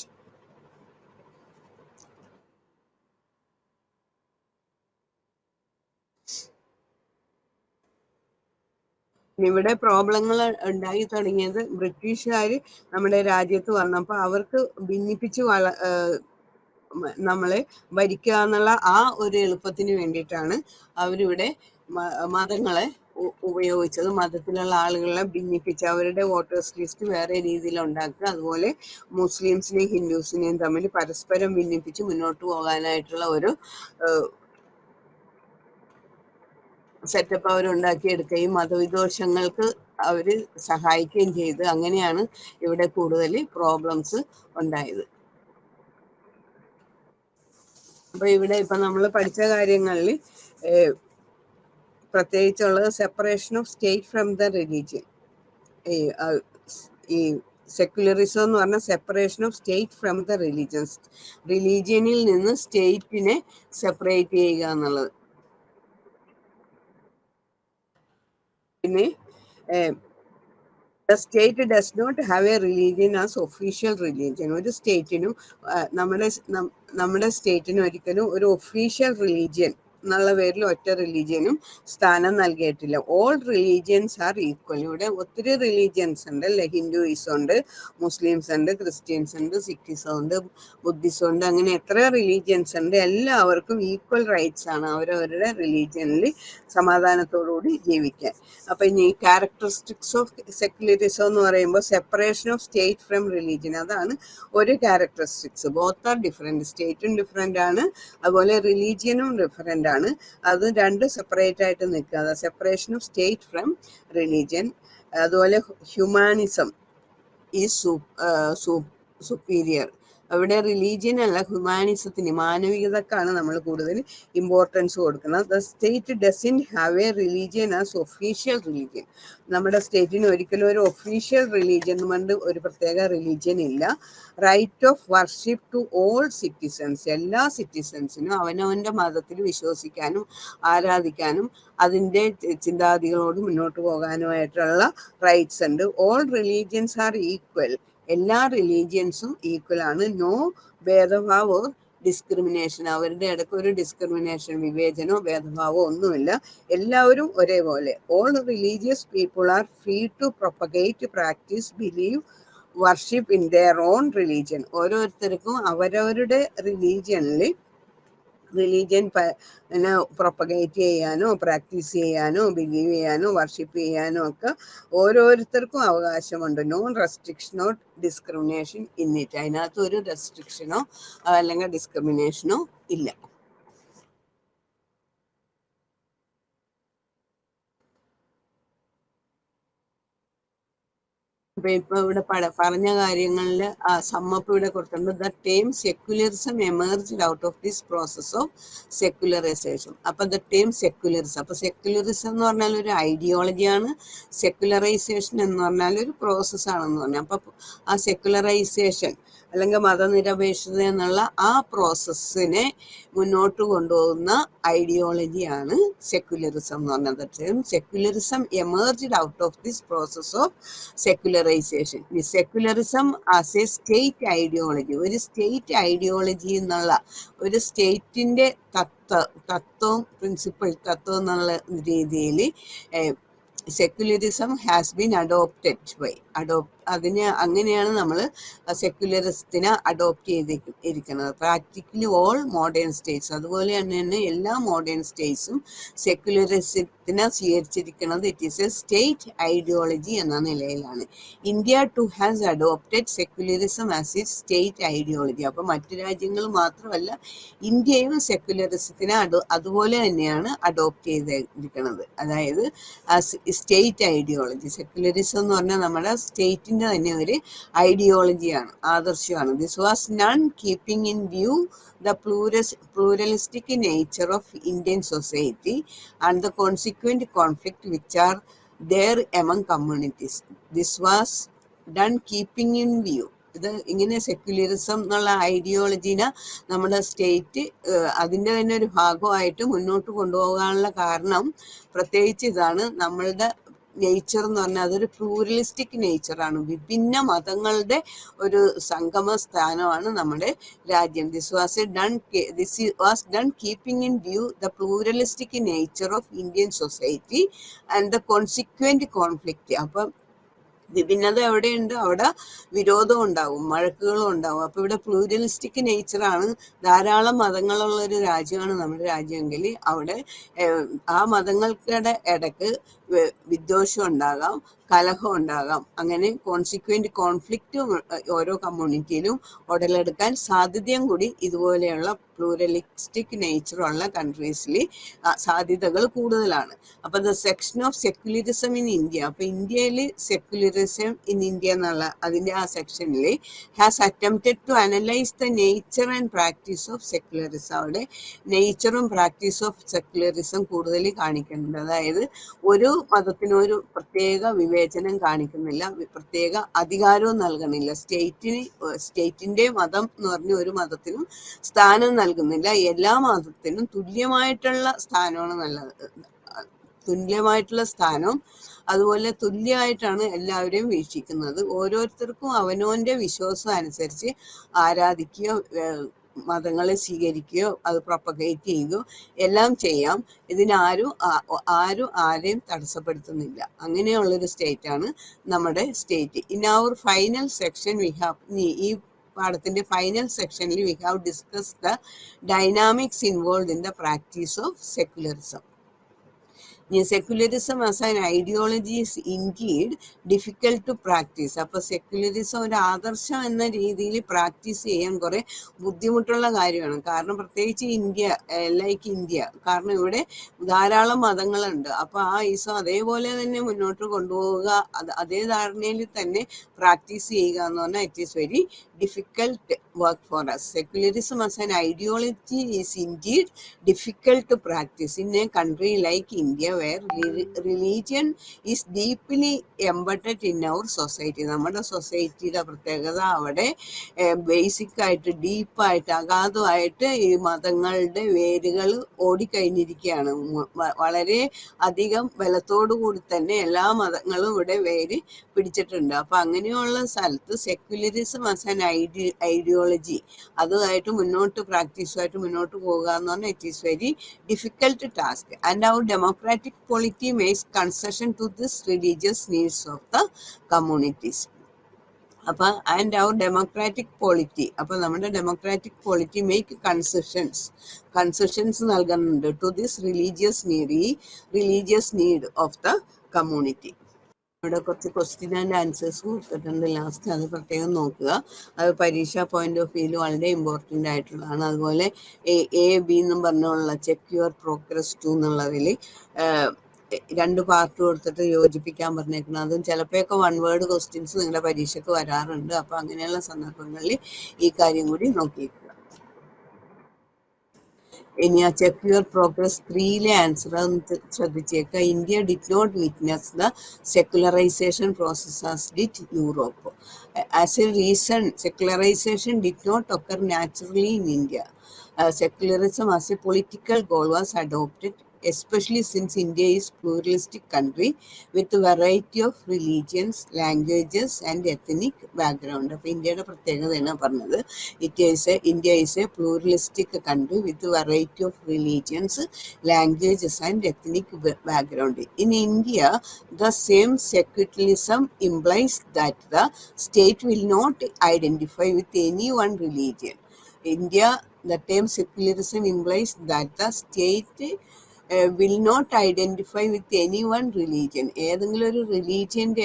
ഇവിടെ പ്രോബ്ലങ്ങൾ ഉണ്ടായി തുടങ്ങിയത് ബ്രിട്ടീഷുകാർ നമ്മുടെ രാജ്യത്ത് വന്നപ്പോൾ അവർക്ക് ഭിന്നിപ്പിച്ച് നമ്മളെ ഭരിക്കുക എന്നുള്ള ആ ഒരു എളുപ്പത്തിന് വേണ്ടിയിട്ടാണ് അവരിവിടെ മതങ്ങളെ ഉപയോഗിച്ചത്. മതത്തിലുള്ള ആളുകളെ ഭിന്നിപ്പിച്ച് അവരുടെ വോട്ടേഴ്സ് ലിസ്റ്റ് വേറെ രീതിയിൽ ഉണ്ടാക്കുക, അതുപോലെ മുസ്ലിംസിനെയും ഹിന്ദുസിനെയും തമ്മിൽ പരസ്പരം ഭിന്നിപ്പിച്ച് മുന്നോട്ട് പോകാനായിട്ടുള്ള ഒരു സെറ്റപ്പ് അവരുണ്ടാക്കിയെടുക്കുകയും മതവിദ്വേഷങ്ങൾക്ക് അവർ സഹായിക്കുകയും ചെയ്ത് അങ്ങനെയാണ് ഇവിടെ കൂടുതൽ പ്രോബ്ലംസ് ഉണ്ടായത്. അപ്പൊ ഇവിടെ ഇപ്പൊ നമ്മൾ പഠിച്ച കാര്യങ്ങളിൽ പ്രത്യേകിച്ചുള്ളത് separation of state from the religion. ഈ സെക്യുലറിസം എന്ന് പറഞ്ഞാൽ separation of state from the religions, റിലീജിയനിൽ നിന്ന് സ്റ്റേറ്റിനെ സെപ്പറേറ്റ് ചെയ്യുക എന്നുള്ളത്. പിന്നെ the state does not have a religion as official religion. ഒരു സ്റ്റേറ്റിനും നമ്മുടെ സ്റ്റേറ്റിനും ഒരിക്കലും ഒരു ഒഫീഷ്യൽ റിലീജിയൻ എന്നുള്ള പേരിൽ ഒറ്റ റിലീജിയനും സ്ഥാനം നൽകിയിട്ടില്ല. All religions are equal. ഇവിടെ ഒത്തിരി റിലീജിയൻസ് ഉണ്ട് അല്ലെ, ഹിന്ദുയിസം ഉണ്ട്, മുസ്ലിംസ് ഉണ്ട്, ക്രിസ്ത്യൻസ് ഉണ്ട്, സിഖിസം ഉണ്ട്, ബുദ്ധിസം ഉണ്ട്, അങ്ങനെ എത്ര റിലീജിയൻസ് ഉണ്ട്. എല്ലാവർക്കും ഈക്വൽ റൈറ്റ്സ് ആണ് അവരവരുടെ റിലീജിയനിൽ സമാധാനത്തോടുകൂടി ജീവിക്കാൻ. അപ്പൊ ഇനി ക്യാരക്ടറിസ്റ്റിക്സ് ഓഫ് സെക്യുലറിസം എന്ന് പറയുമ്പോൾ separation of state from religion, അതാണ് ഒരു ക്യാരക്ടറിസ്റ്റിക്സ്. ബോത്ത് ആർ ഡിഫറെന്റ്, സ്റ്റേറ്റും ഡിഫറെന്റ് ആണ്, അതുപോലെ റിലീജിയനും ഡിഫറെന്റ് ആണ്. അത് രണ്ട് സെപ്പറേറ്റ് ആയിട്ട് നിൽക്കുക, separation of state from religion. അതുപോലെ ഹ്യൂമാനിസം ഈസ് സുപ്പീരിയർ. അവിടെ റിലീജിയൻ അല്ല, ഹ്യൂമാനിസത്തിന്, മാനവികതക്കാണ് നമ്മൾ കൂടുതൽ ഇമ്പോർട്ടൻസ് കൊടുക്കുന്നത്. The state doesn't have A religion as official religion. നമ്മുടെ സ്റ്റേറ്റിന് ഒരിക്കലും ഒരു ഒഫീഷ്യൽ റിലീജിയൻ കൊണ്ട് ഒരു പ്രത്യേക റിലീജിയൻ ഇല്ല. Right of worship to all citizens, എല്ലാ സിറ്റിസൺസിനും അവനവൻ്റെ മതത്തിൽ വിശ്വസിക്കാനും ആരാധിക്കാനും അതിൻ്റെ ചിന്താഗതികളോട് മുന്നോട്ട് പോകാനുമായിട്ടുള്ള റൈറ്റ്സ് ഉണ്ട്. ഓൾ റിലീജിയൻസ് ആർ ഈക്വൽ, എല്ലാ റിലീജിയൻസും ഈക്വൽ ആണ്. നോ ഭേദഭാവോ ഡിസ്ക്രിമിനേഷൻ, അവരുടെ ഇടയ്ക്ക് ഒരു ഡിസ്ക്രിമിനേഷൻ, വിവേചനോ ഭേദഭാവോ ഒന്നുമില്ല, എല്ലാവരും ഒരേപോലെ. All religious people are free to propagate, practise, believe, worship in their own religion. ഓരോരുത്തർക്കും അവരവരുടെ റിലീജിയൻ പ്രൊപ്പഗേറ്റ് ചെയ്യാനോ പ്രാക്ടീസ് ചെയ്യാനോ ബിലീവ് ചെയ്യാനോ വർഷിപ്പ് ചെയ്യാനോ ഒക്കെ ഓരോരുത്തർക്കും അവകാശമുണ്ട്. നോ റെസ്ട്രിക്ഷനോ ഡിസ്ക്രിമിനേഷൻ ഇൻ ഇറ്റ്, അതിനകത്ത് ഒരു റെസ്ട്രിക്ഷനോ അല്ലെങ്കിൽ ഡിസ്ക്രിമിനേഷനോ ഇല്ല. ഇപ്പൊ ഇവിടെ പറഞ്ഞ കാര്യങ്ങളിൽ സമ്മപ്പ് ഇവിടെ കൊടുത്തിട്ടുണ്ട്. The term secularism emerged out of this process of secularisation. അപ്പൊ ദ ടേം സെക്യുലറിസം, അപ്പൊ സെക്യുലറിസം എന്ന് പറഞ്ഞാൽ ഒരു ഐഡിയോളജിയാണ്, സെക്യുലറൈസേഷൻ എന്ന് പറഞ്ഞാൽ ഒരു പ്രോസസ്സാണെന്ന് പറഞ്ഞു. അപ്പൊ ആ സെക്യുലറൈസേഷൻ അല്ലെങ്കിൽ മതനിരപേക്ഷത എന്നുള്ള ആ പ്രോസസ്സിനെ മുന്നോട്ട് കൊണ്ടുപോകുന്ന ഐഡിയോളജിയാണ് സെക്യുലറിസം എന്ന് പറഞ്ഞത്. Secularism emerged out of this process of secularisation. Secularism as a state ideology, ഒരു സ്റ്റേറ്റ് ഐഡിയോളജി എന്നുള്ള ഒരു സ്റ്റേറ്റിൻ്റെ തത്വം, പ്രിൻസിപ്പൽ തത്വം എന്നുള്ള രീതിയിൽ secularism has been adopted by അങ്ങനെയാണ് നമ്മൾ സെക്യുലറിസത്തിനെ അഡോപ്റ്റ് ചെയ്തിരിക്കുന്നത്. പ്രാക്ടിക്കലി ഓൾ മോഡേൺ സ്റ്റേറ്റ്സ്, അതുപോലെ തന്നെ എല്ലാ മോഡേൺ സ്റ്റേറ്റ്സും സെക്യുലറിസത്തിനെ സ്വീകരിച്ചിരിക്കുന്നത് it is a state ideology എന്ന നിലയിലാണ്. India too has adopted secularism as it state ideology. അപ്പോൾ മറ്റു രാജ്യങ്ങൾ മാത്രമല്ല, ഇന്ത്യയും സെക്യുലറിസത്തിനെ അതുപോലെ തന്നെയാണ് അഡോപ്റ്റ് ചെയ്തിരിക്കുന്നത്. അതായത് സ്റ്റേറ്റ് ഐഡിയോളജി, സെക്യുലറിസം എന്ന് പറഞ്ഞാൽ നമ്മുടെ സ്റ്റേറ്റിന്റെ തന്നെ ഒരു ഐഡിയോളജിയാണ്, ആദർശമാണ്. This was done keeping in view the pluralistic nature of Indian society and the consequent conflict which are there among communities. This was done keeping in view. ഇത് ഇങ്ങനെ സെക്യുലറിസം എന്നുള്ള ഐഡിയോളജിനെ നമ്മുടെ സ്റ്റേറ്റ് അതിൻ്റെ തന്നെ ഒരു ഭാഗമായിട്ട് മുന്നോട്ട് കൊണ്ടുപോകാനുള്ള കാരണം പ്രത്യേകിച്ച് ഇതാണ്. നമ്മളുടെ നേച്ചർ എന്ന് പറഞ്ഞാൽ അതൊരു പ്ലൂറലിസ്റ്റിക് നേച്ചറാണ്, വിഭിന്ന മതങ്ങളുടെ ഒരു സംഗമ സ്ഥാനമാണ് നമ്മുടെ രാജ്യം. This was done keeping in view the pluralistic nature of Indian society and the consequent conflict. അപ്പം വിഭിന്നത എവിടെയുണ്ട് അവിടെ വിരോധം ഉണ്ടാവും, വഴക്കുകളും ഉണ്ടാവും. അപ്പോൾ ഇവിടെ പ്ലൂരലിസ്റ്റിക് നേച്ചറാണ്, ധാരാളം മതങ്ങളുള്ള ഒരു രാജ്യമാണ് നമ്മുടെ രാജ്യമെങ്കിൽ അവിടെ ആ മതങ്ങൾക്കിടെ ഇടയ്ക്ക് വിദ്വേഷം ഉണ്ടാകാം, കലഹം ഉണ്ടാകാം. അങ്ങനെ കോൺസിക്വന്റ് കോൺഫ്ലിക്റ്റും ഓരോ കമ്മ്യൂണിറ്റിയിലും ഉടലെടുക്കാൻ സാധ്യതയും കൂടി ഇതുപോലെയുള്ള പ്ലൂറലിസ്റ്റിക് നേച്ചറുള്ള കൺട്രീസിൽ സാധ്യതകൾ കൂടുതലാണ്. അപ്പോൾ the section of secularism in India, അപ്പോൾ ഇന്ത്യയിൽ സെക്യുലറിസം ഇൻ ഇന്ത്യ എന്നുള്ള അതിൻ്റെ ആ സെക്ഷനിൽ has attempted to analyse the nature and practice of secularism. അവിടെ നേച്ചറും പ്രാക്ടീസ് ഓഫ് സെക്യുലറിസം കൂടുതൽ കാണിക്കുന്നുണ്ട്. അതായത് ഒരു മതത്തിനൊരു പ്രത്യേക വിവേചനം കാണിക്കുന്നില്ല, പ്രത്യേക അധികാരവും നൽകണില്ല. സ്റ്റേറ്റിന്റെ മതം എന്ന് പറഞ്ഞ ഒരു മതത്തിനും സ്ഥാനം നൽകുന്നില്ല. എല്ലാ മതത്തിനും തുല്യമായിട്ടുള്ള സ്ഥാനവും അതുപോലെ തുല്യമായിട്ടാണ് എല്ലാവരെയും വീക്ഷിക്കുന്നത്. ഓരോരുത്തർക്കും അവനവന്റെ വിശ്വാസം അനുസരിച്ച് ആരാധിക്കുകയോ മതങ്ങളെ സ്വീകരിക്കുകയോ അത് പ്രൊപ്പഗേറ്റ് ചെയ്യുകയോ എല്ലാം ചെയ്യാം. ഇതിനാരും ആരെയും തടസ്സപ്പെടുത്തുന്നില്ല. അങ്ങനെയുള്ളൊരു സ്റ്റേറ്റാണ് നമ്മുടെ state. In our final section ഈ പാഠത്തിന്റെ ഫൈനൽ സെക്ഷനിൽ we have discuss the dynamics involve in the practice of secularism. Secularism as an ideology is indeed difficult to practise. അപ്പോൾ സെക്യുലറിസം ഒരു ആദർശം എന്ന രീതിയിൽ പ്രാക്ടീസ് ചെയ്യാൻ കുറെ ബുദ്ധിമുട്ടുള്ള കാര്യമാണ്. കാരണം പ്രത്യേകിച്ച് ഇന്ത്യ, കാരണം ഇവിടെ ധാരാളം മതങ്ങളുണ്ട്. അപ്പോൾ ആ ഈസം അതേപോലെ തന്നെ മുന്നോട്ട് കൊണ്ടുപോവുക, അതേ ധാരണയിൽ തന്നെ പ്രാക്ടീസ് ചെയ്യുക എന്ന് പറഞ്ഞാൽ it is very difficult work for us. Secularism as an ideology is indeed difficult to practice in a country like India where religion is deeply embedded in our society. നമ്മുടെ സൊസൈറ്റിയുടെ പ്രത്യേകത അവിടെ ബേസിക് ആയിട്ട് ഡീപ്പായിട്ട് അഗാധമായിട്ട് ഈ മതങ്ങളുടെ വേരുകൾ ഓടിക്കഴിഞ്ഞിരിക്കുകയാണ്. വളരെ അധികം ബലത്തോടു കൂടി തന്നെ എല്ലാ മതങ്ങളും ഇവിടെ വേര് പിടിച്ചിട്ടുണ്ട്. അപ്പൊ അങ്ങനെയുള്ള സ്ഥലത്ത് സെക്യുലറിസം ആസ് ആൻ ഐഡിയോളജി അതുമായിട്ട് പ്രാക്ടീസുമായിട്ട് മുന്നോട്ട് പോകുക എന്ന് പറഞ്ഞാൽ it is very difficult task. And our democratic polity makes concession to this religious needs of the communities. അപ്പം ആൻഡ് അവർ ഡെമോക്രാറ്റിക് പൊളിറ്റി, അപ്പം നമ്മുടെ ഡെമോക്രാറ്റിക് പൊളിറ്റി മേക്ക് കൺസെഷൻസ് നൽകുന്നുണ്ട് to this religious need of the community. ഇവിടെ കുറച്ച് question and answers കൊടുത്തിട്ടുണ്ട് last, അത് പ്രത്യേകം നോക്കുക. അത് പരീക്ഷാ പോയിന്റ് ഓഫ് വ്യൂവിൽ വളരെ ഇമ്പോർട്ടൻ്റ് ആയിട്ടുള്ളതാണ്. അതുപോലെ A-B എന്നും പറഞ്ഞുള്ള ചെക്ക് യുവർ പ്രോഗ്രസ് 2 എന്നുള്ളതിൽ 2 പാർട്ട് കൊടുത്തിട്ട് യോജിപ്പിക്കാൻ പറഞ്ഞേക്കണം. അതും ചിലപ്പോഴൊക്കെ 1 വേർഡ് ക്വസ്റ്റ്യൻസ് നിങ്ങളുടെ പരീക്ഷയ്ക്ക് വരാറുണ്ട്. അപ്പോൾ അങ്ങനെയുള്ള സന്ദർഭങ്ങളിൽ ഈ കാര്യം കൂടി നോക്കിയിരിക്കുക. ഇനി ആ ചെക്ക് യുവർ പ്രോഗ്രസ് 3-ലെ ആൻസർ ശ്രദ്ധിച്ചേക്കുക. India did not witness the secularisation process as did Europe. As a reason secularisation did not occur naturally in India. Secularism as a political goal was adopted especially since India is pluralistic country with a variety of religions, languages and ethnic background. അപ്പോൾ ഇന്ത്യയുടെ പ്രത്യേകതയാണ് പറഞ്ഞത്. India is a pluralistic country with a variety of religions, languages and ethnic background. In India, the same secularism implies that the state will not identify with any one religion. India, the term secularism implies that the state will not identify with any one religion. ഏതെങ്കിലും ഒരു റിലീജിയൻ്റെ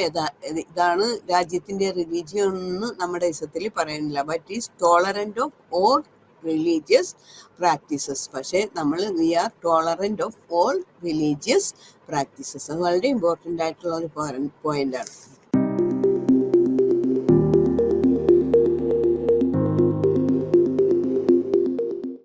ഇതാണ് രാജ്യത്തിൻ്റെ religion എന്ന് നമ്മുടെ ദേശത്തിൽ പറയുന്നില്ല. But is tolerant of all religious practices. പക്ഷേ നമ്മൾ we are tolerant of all religious practices. അത് വളരെ ഇമ്പോർട്ടൻ്റ് ആയിട്ടുള്ള ഒരു പോയിൻ്റാണ്.